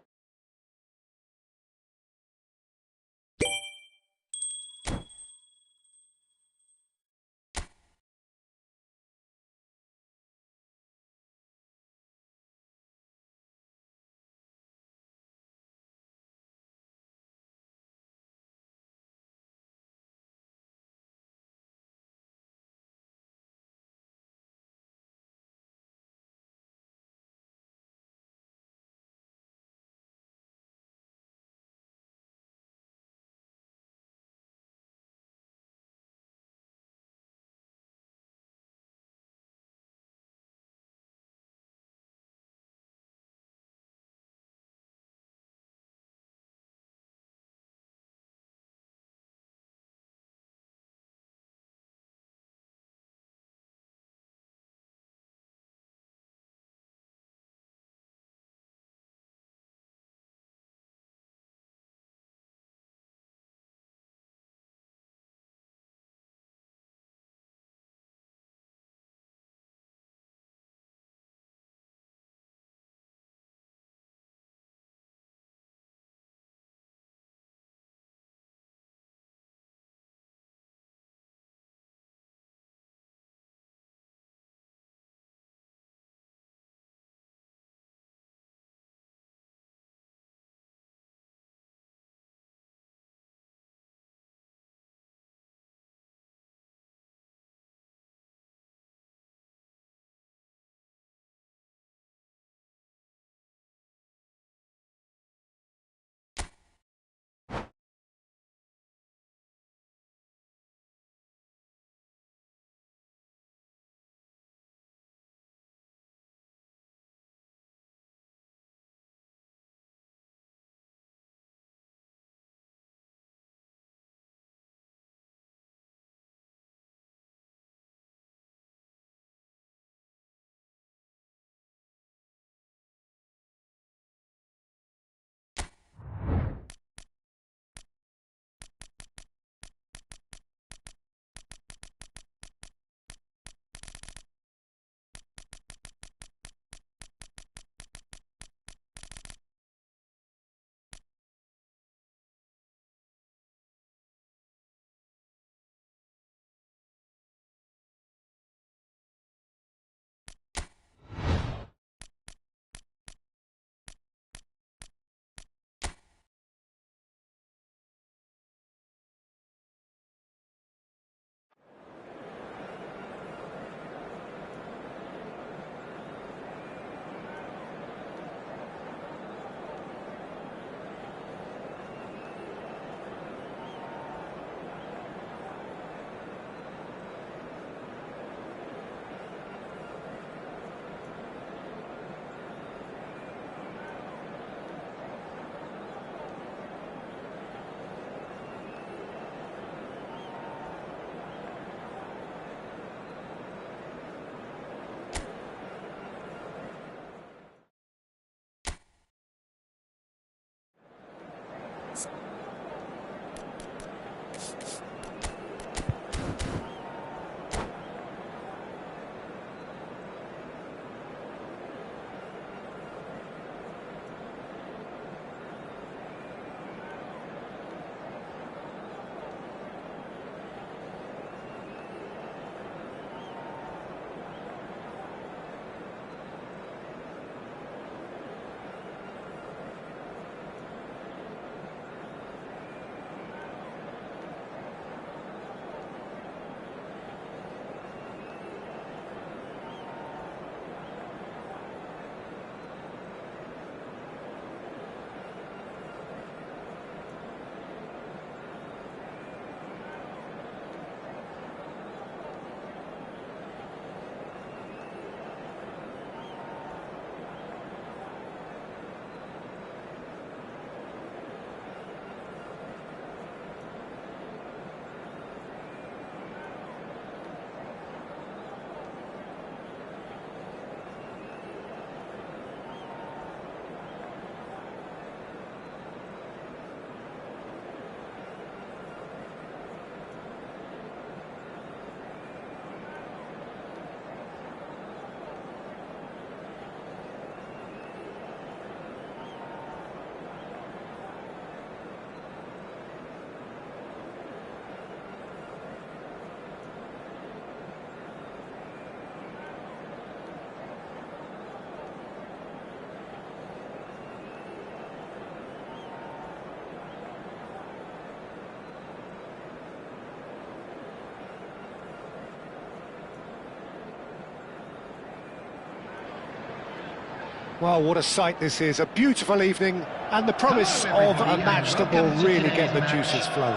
Well, what a sight this is. A beautiful evening and the promise of a match that will really get the juices flowing.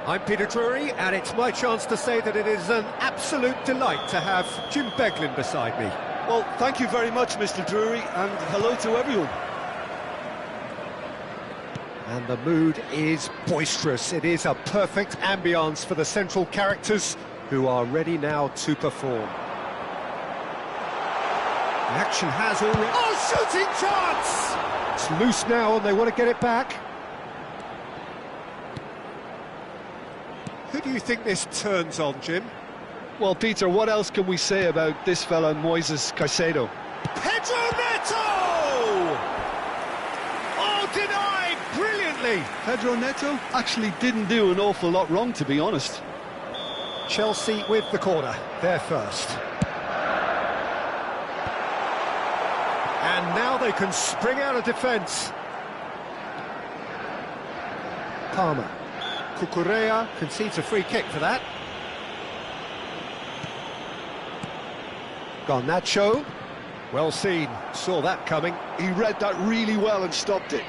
I'm Peter Drury, and it's my chance to say that it is an absolute delight to have Jim Beglin beside me. Well, thank you very much, Mr. Drury, and hello to everyone. And the mood is boisterous. It is a perfect ambience for the central characters who are ready now to perform. The action has already... Oh, shooting chance! It's loose now and they want to get it back. Who do you think this turns on, Jim? Well, Peter, what else can we say about this fella, Moises Caicedo? Pedro Neto! Oh, denied brilliantly! Pedro Neto actually didn't do an awful lot wrong, to be honest. Chelsea with the corner, they're first. And now they can spring out of defence. Palmer. Cucurella concedes a free kick for that. Garnacho. Well seen, saw that coming. He read that really well and stopped it.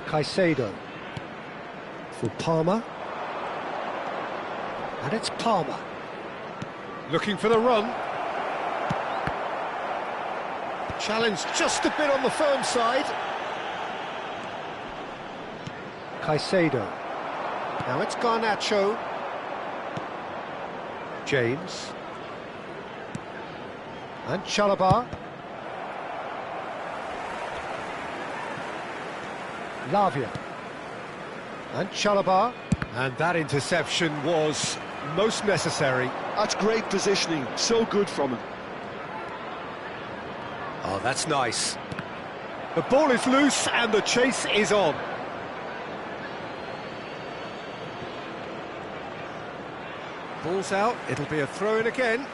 Caicedo. For Palmer. And it's Palmer. Looking for the run. Challenge just a bit on the firm side. Caicedo. Now it's Garnacho. James. And Chalobah. Lavia. And Chalobah. And that interception was most necessary. That's great positioning, so good from him. Oh, that's nice. The ball is loose and the chase is on. Ball's out, it'll be a throw-in again.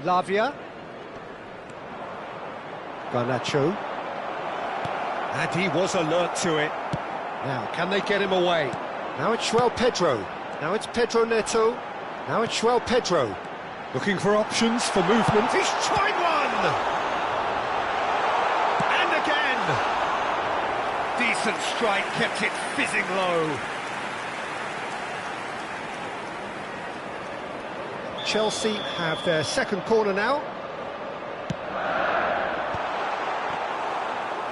Lavia. Garnacho. And he was alert to it. Now, can they get him away? Now it's João Pedro. Now it's Pedro Neto. Now it's João Pedro. Looking for options for movement. He's tried one! And again! Decent strike, kept it fizzing low. Chelsea have their second corner now.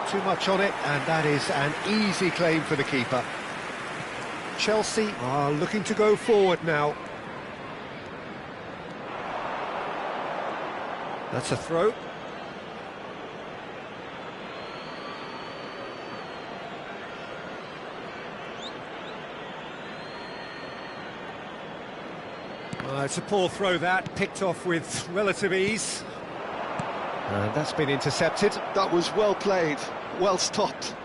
Too much on it, and that is an easy claim for the keeper. Chelsea are looking to go forward now. That's a throw. It's a poor throw that, picked off with relative ease. And that's been intercepted. That was well played, well stopped.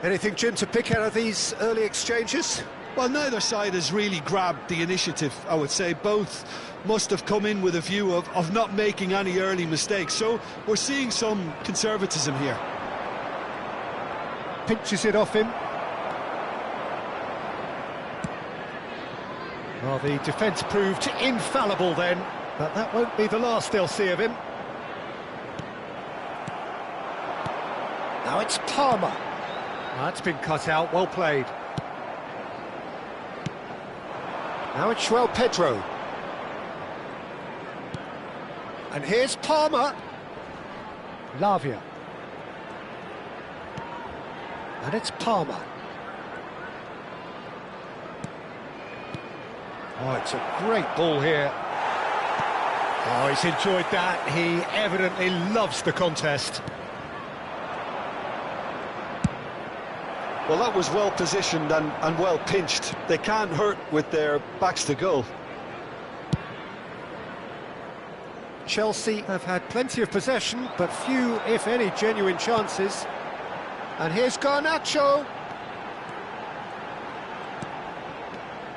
Anything, Jim, to pick out of these early exchanges? Well, neither side has really grabbed the initiative, I would say. Both must have come in with a view of not making any early mistakes. So we're seeing some conservatism here. Pinches it off him. Well, the defence proved infallible then, but that won't be the last they'll see of him. Now it's Palmer. That's been cut out, well played. Now it's João Pedro. And here's Palmer. Lavia. And it's Palmer. Oh, it's a great ball here. Oh, he's enjoyed that. He evidently loves the contest. Well, that was well positioned and well pinched. They can't hurt with their backs to goal. Chelsea have had plenty of possession, but few, if any, genuine chances. And here's Garnacho.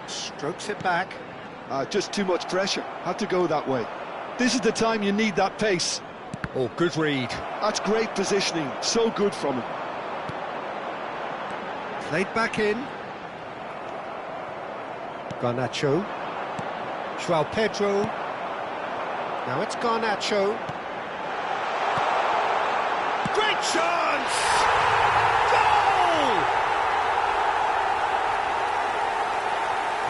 Strokes it back. Just too much pressure. Had to go that way. This is the time you need that pace. Oh, good read. That's great positioning. So good from him. Played back in. Garnacho. João Pedro. Now it's Garnacho. Great chance! Goal!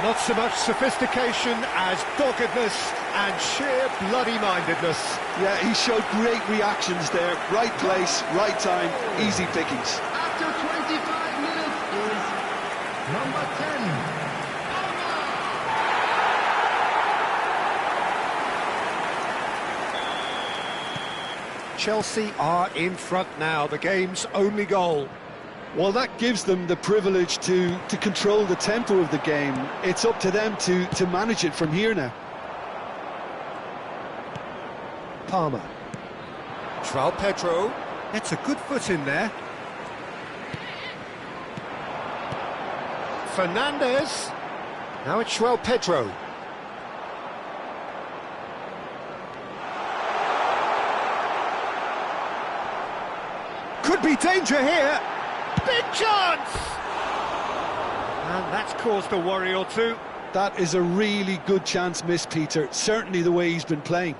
Not so much sophistication as doggedness and sheer bloody-mindedness. Yeah, he showed great reactions there. Right place, right time, easy pickings. After 25 minutes is number 10. Chelsea are in front now, the game's only goal. Well, that gives them the privilege to control the tempo of the game. It's up to them to manage it from here now. Palmer. João Pedro. It's a good foot in there. Fernandes. Now it's João Pedro. Could be danger here. Big chance! And that's caused a worry or two. That is a really good chance missed, Peter. Certainly the way he's been playing.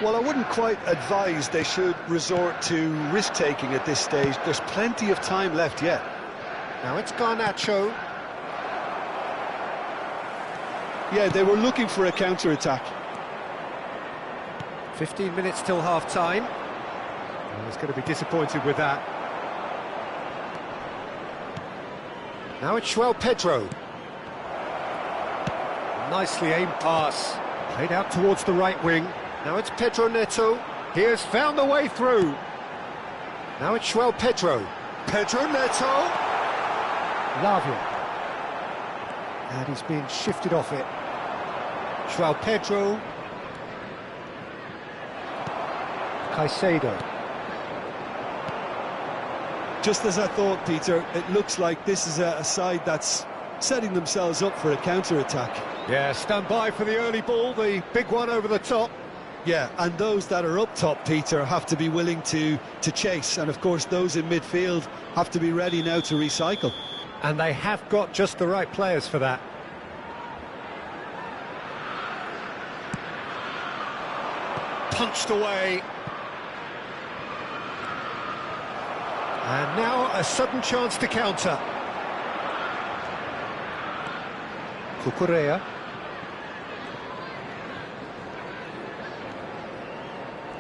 Well, I wouldn't quite advise they should resort to risk-taking at this stage. There's plenty of time left yet. Now it's Garnacho. Yeah, they were looking for a counter-attack. 15 minutes till half-time. I was going to be disappointed with that. Now it's João Pedro. Nicely aimed pass. Played out towards the right wing. Now it's Pedro Neto. He has found the way through. Now it's João Pedro. Pedro Neto. Lavia. And he's being shifted off it. João Pedro. Caicedo. Just as I thought, Peter, it looks like this is a side that's setting themselves up for a counter-attack. Yeah, stand by for the early ball, the big one over the top. Yeah, and those that are up top, Peter, have to be willing to chase. And, of course, those in midfield have to be ready now to recycle. And they have got just the right players for that. Punched away. And now a sudden chance to counter. Cucurella.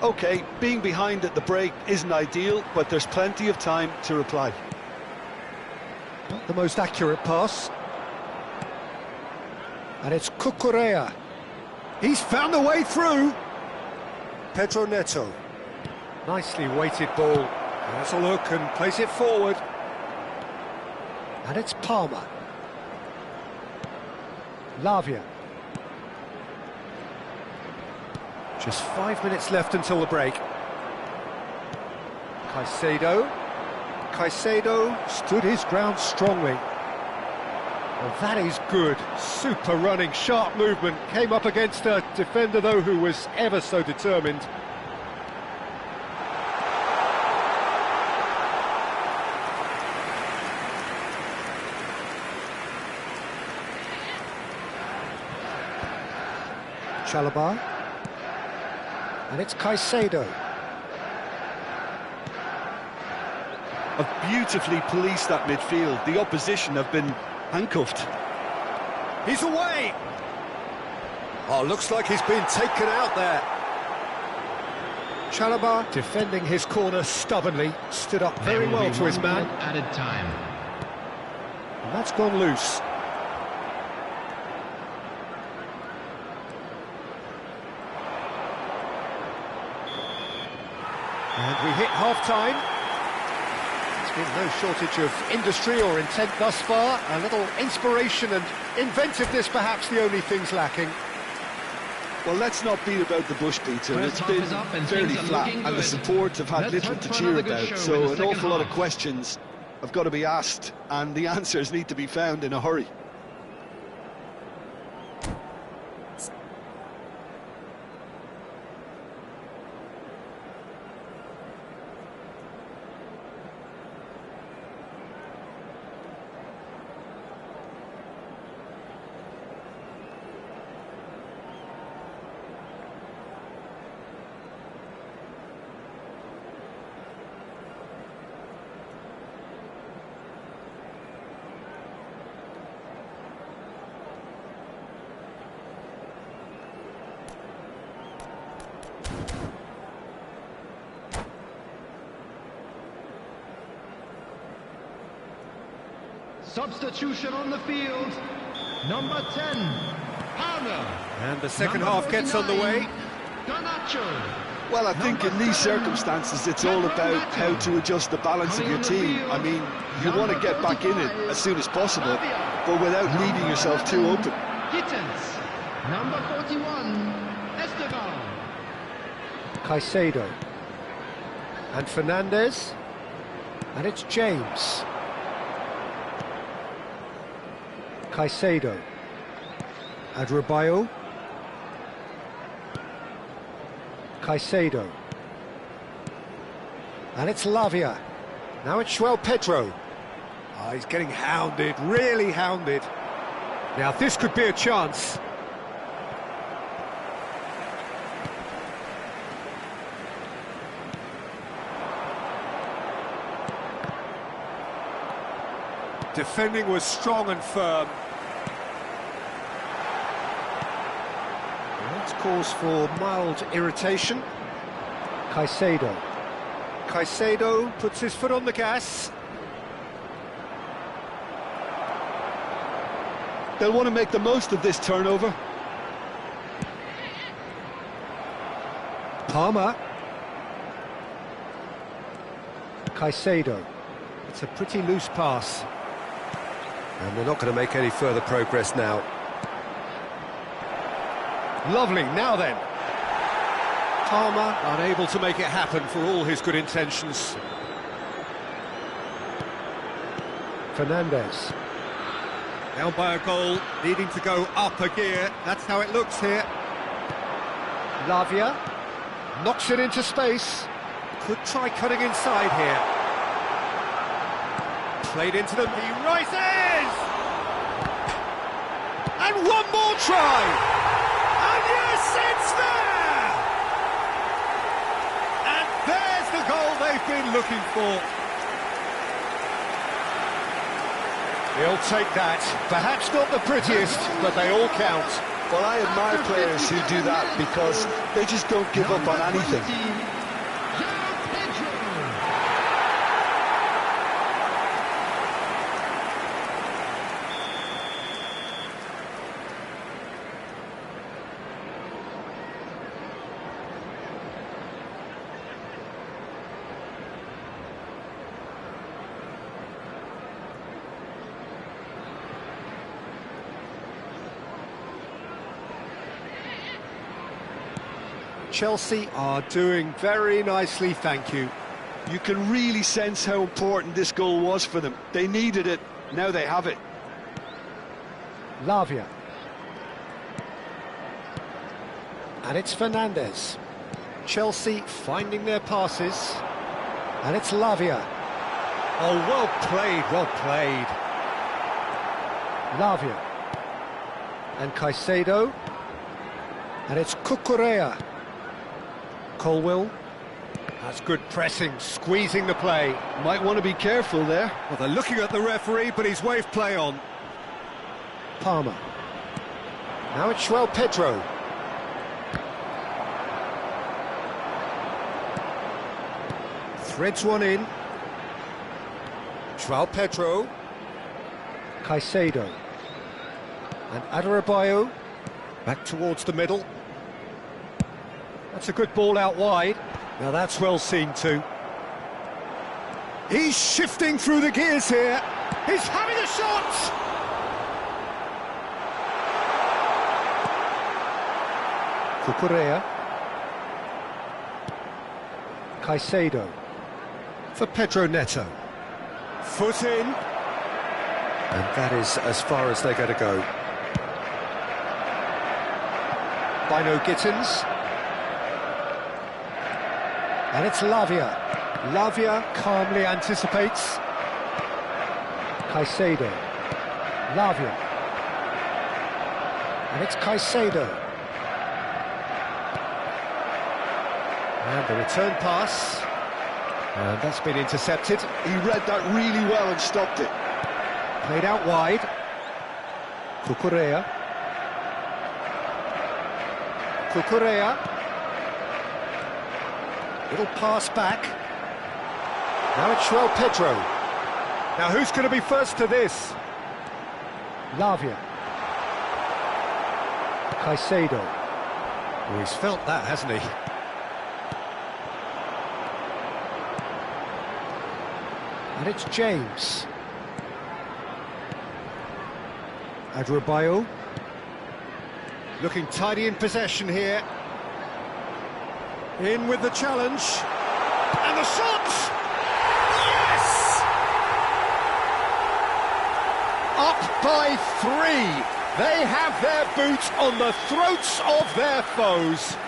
OK, being behind at the break isn't ideal, but there's plenty of time to reply. Not the most accurate pass. And it's Cucurella. He's found a way through. Pedro Neto. Nicely weighted ball. Has a look and plays it forward. And it's Palmer. Lavia. Just 5 minutes left until the break. Caicedo. Caicedo. Stood his ground strongly. Well, that is good. Super running, sharp movement. Came up against a defender, though, who was ever so determined. Chalobah. And it's Caicedo. Have beautifully policed that midfield. The opposition have been handcuffed. He's away! Oh, looks like he's been taken out there. Chalobah defending his corner stubbornly, stood up There very will well be to his 1 man. minute added time. And that's gone loose. And we hit half-time. There's been no shortage of industry or intent thus far. A little inspiration and inventiveness, perhaps the only things lacking. Well, let's not beat about the bush, Peter. First It's half been is up and fairly things are flat, looking and the good. support have had Let's little hope to for cheer another good show about. in So the an second awful lot of half. questions have got to be asked, and the answers need to be found in a hurry. Substitution on the field. Number 10, Palmer. And the second Number half gets 49, underway. Garnacho. Well, I think in these circumstances it's all about how to adjust the balance of your team. I mean, you want to get back in it as soon as possible, but without leaving yourself too open. Gittens. Number 41, Esteban. Caicedo. And Fernandez. And it's James. Caicedo. Adebayo. Caicedo. And it's Lavia. Now it's João Pedro. Oh, he's getting hounded, really hounded. Now this could be a chance. Defending was strong and firm. That's cause for mild irritation. Caicedo. Caicedo puts his foot on the gas. They'll want to make the most of this turnover. Palmer. Caicedo. It's a pretty loose pass. And they're not going to make any further progress now. Lovely, now then. Palmer unable to make it happen for all his good intentions. Fernandez. Down by a goal, needing to go up a gear. That's how it looks here. Lavia. Knocks it into space. Could try cutting inside here. Played into them, he rises! And one more try! And yes, it's there! And there's the goal they've been looking for. He'll take that. Perhaps not the prettiest, but they all count. Well, I admire players who do that because they just don't give up on anything. Chelsea are doing very nicely, thank you. You can really sense how important this goal was for them. They needed it, now they have it. Lavia. And it's Fernandes. Chelsea finding their passes. And it's Lavia. Oh, well played, well played. Lavia. And Caicedo. And it's Cucurella. Colwill. That's good pressing, squeezing the play. Might want to be careful there. Well, they're looking at the referee, but he's waved play on. Palmer. Now it's João Pedro. Threads one in. João Pedro. Caicedo. And Adarabioyo. Back towards the middle. That's a good ball out wide. Now that's well seen too. He's shifting through the gears here. He's having a shot! Cucurella. Caicedo. For Pedro Neto. Foot in. And that is as far as they're going to go. Bino Gittins. And it's Lavia. Lavia calmly anticipates. Caicedo. Lavia. And it's Caicedo. And the return pass. And that's been intercepted. He read that really well and stopped it. Played out wide. Cucurella. Cucurella. Little pass back. Now it's João Pedro. Now who's going to be first to this? Lavia. Caicedo. Oh, he's felt that, hasn't he? And it's James. Adarabioyo. Looking tidy in possession here. In with the challenge. And the shot! Yes! Up by 3. They have their boot on the throats of their foes.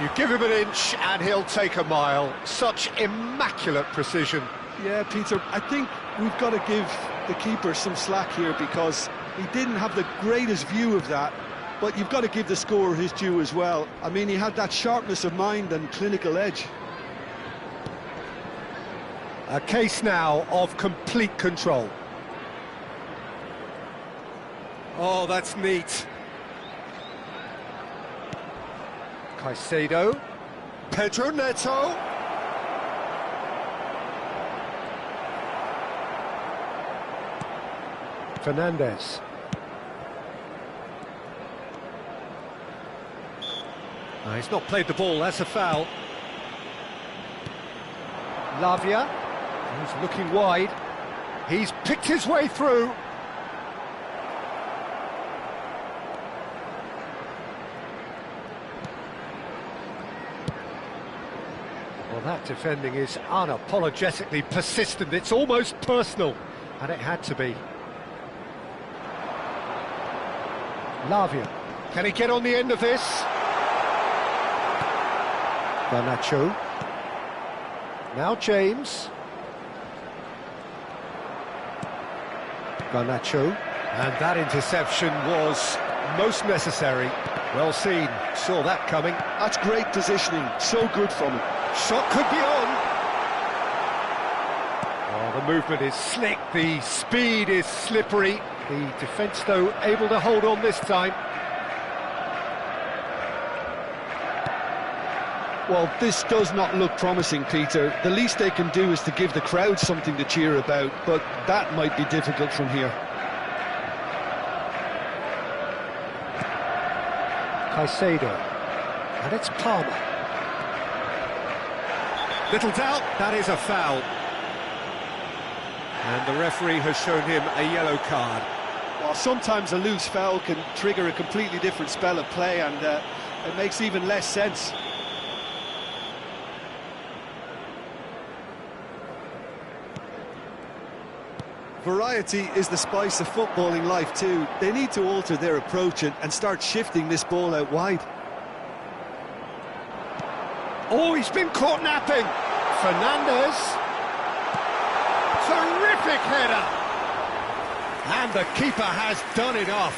You give him an inch and he'll take a mile. Such immaculate precision. Yeah, Peter, I think we've got to give the keeper some slack here because he didn't have the greatest view of that, but you've got to give the scorer his due as well. I mean, he had that sharpness of mind and clinical edge. A case now of complete control. Oh, that's neat. Caicedo. Pedro Neto. Fernandes. No, he's not played the ball, that's a foul. Lavia. He's looking wide. He's picked his way through. Well, that defending is unapologetically persistent. It's almost personal, and it had to be. Lavia. Can he get on the end of this? Garnacho. Now James. Garnacho. And that interception was most necessary. Well seen, saw that coming. That's great positioning, so good from him. Shot could be on. Oh, the movement is slick, the speed is slippery. The defence, though, able to hold on this time. Well, this does not look promising, Peter. The least they can do is to give the crowd something to cheer about, but that might be difficult from here. Caicedo. And it's Palmer. Little doubt, that is a foul. And the referee has shown him a yellow card. Well, sometimes a loose foul can trigger a completely different spell of play, and it makes even less sense. Variety is the spice of footballing life too. They need to alter their approach and start shifting this ball out wide. Oh, he's been caught napping. Fernandes. Terrific header. And the keeper has done it off.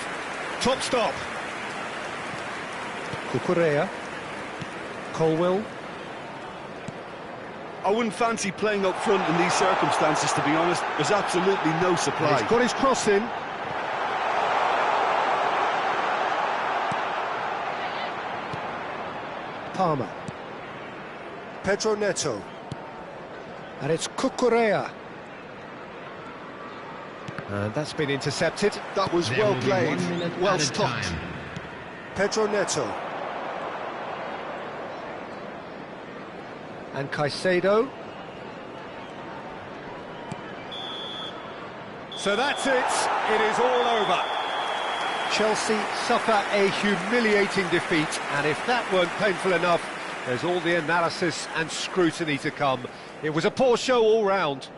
Top stop. Cucurella. Colwill. I wouldn't fancy playing up front in these circumstances, to be honest. There's absolutely no supply. He's got his cross in. Palmer. Pedro Neto. And it's Cucurella. And that's been intercepted. That was There well will be played, 1 minute well at a stopped. time. Pedro Neto. And Caicedo. So that's it. It is all over. Chelsea suffer a humiliating defeat, and if that weren't painful enough, there's all the analysis and scrutiny to come. It was a poor show all round.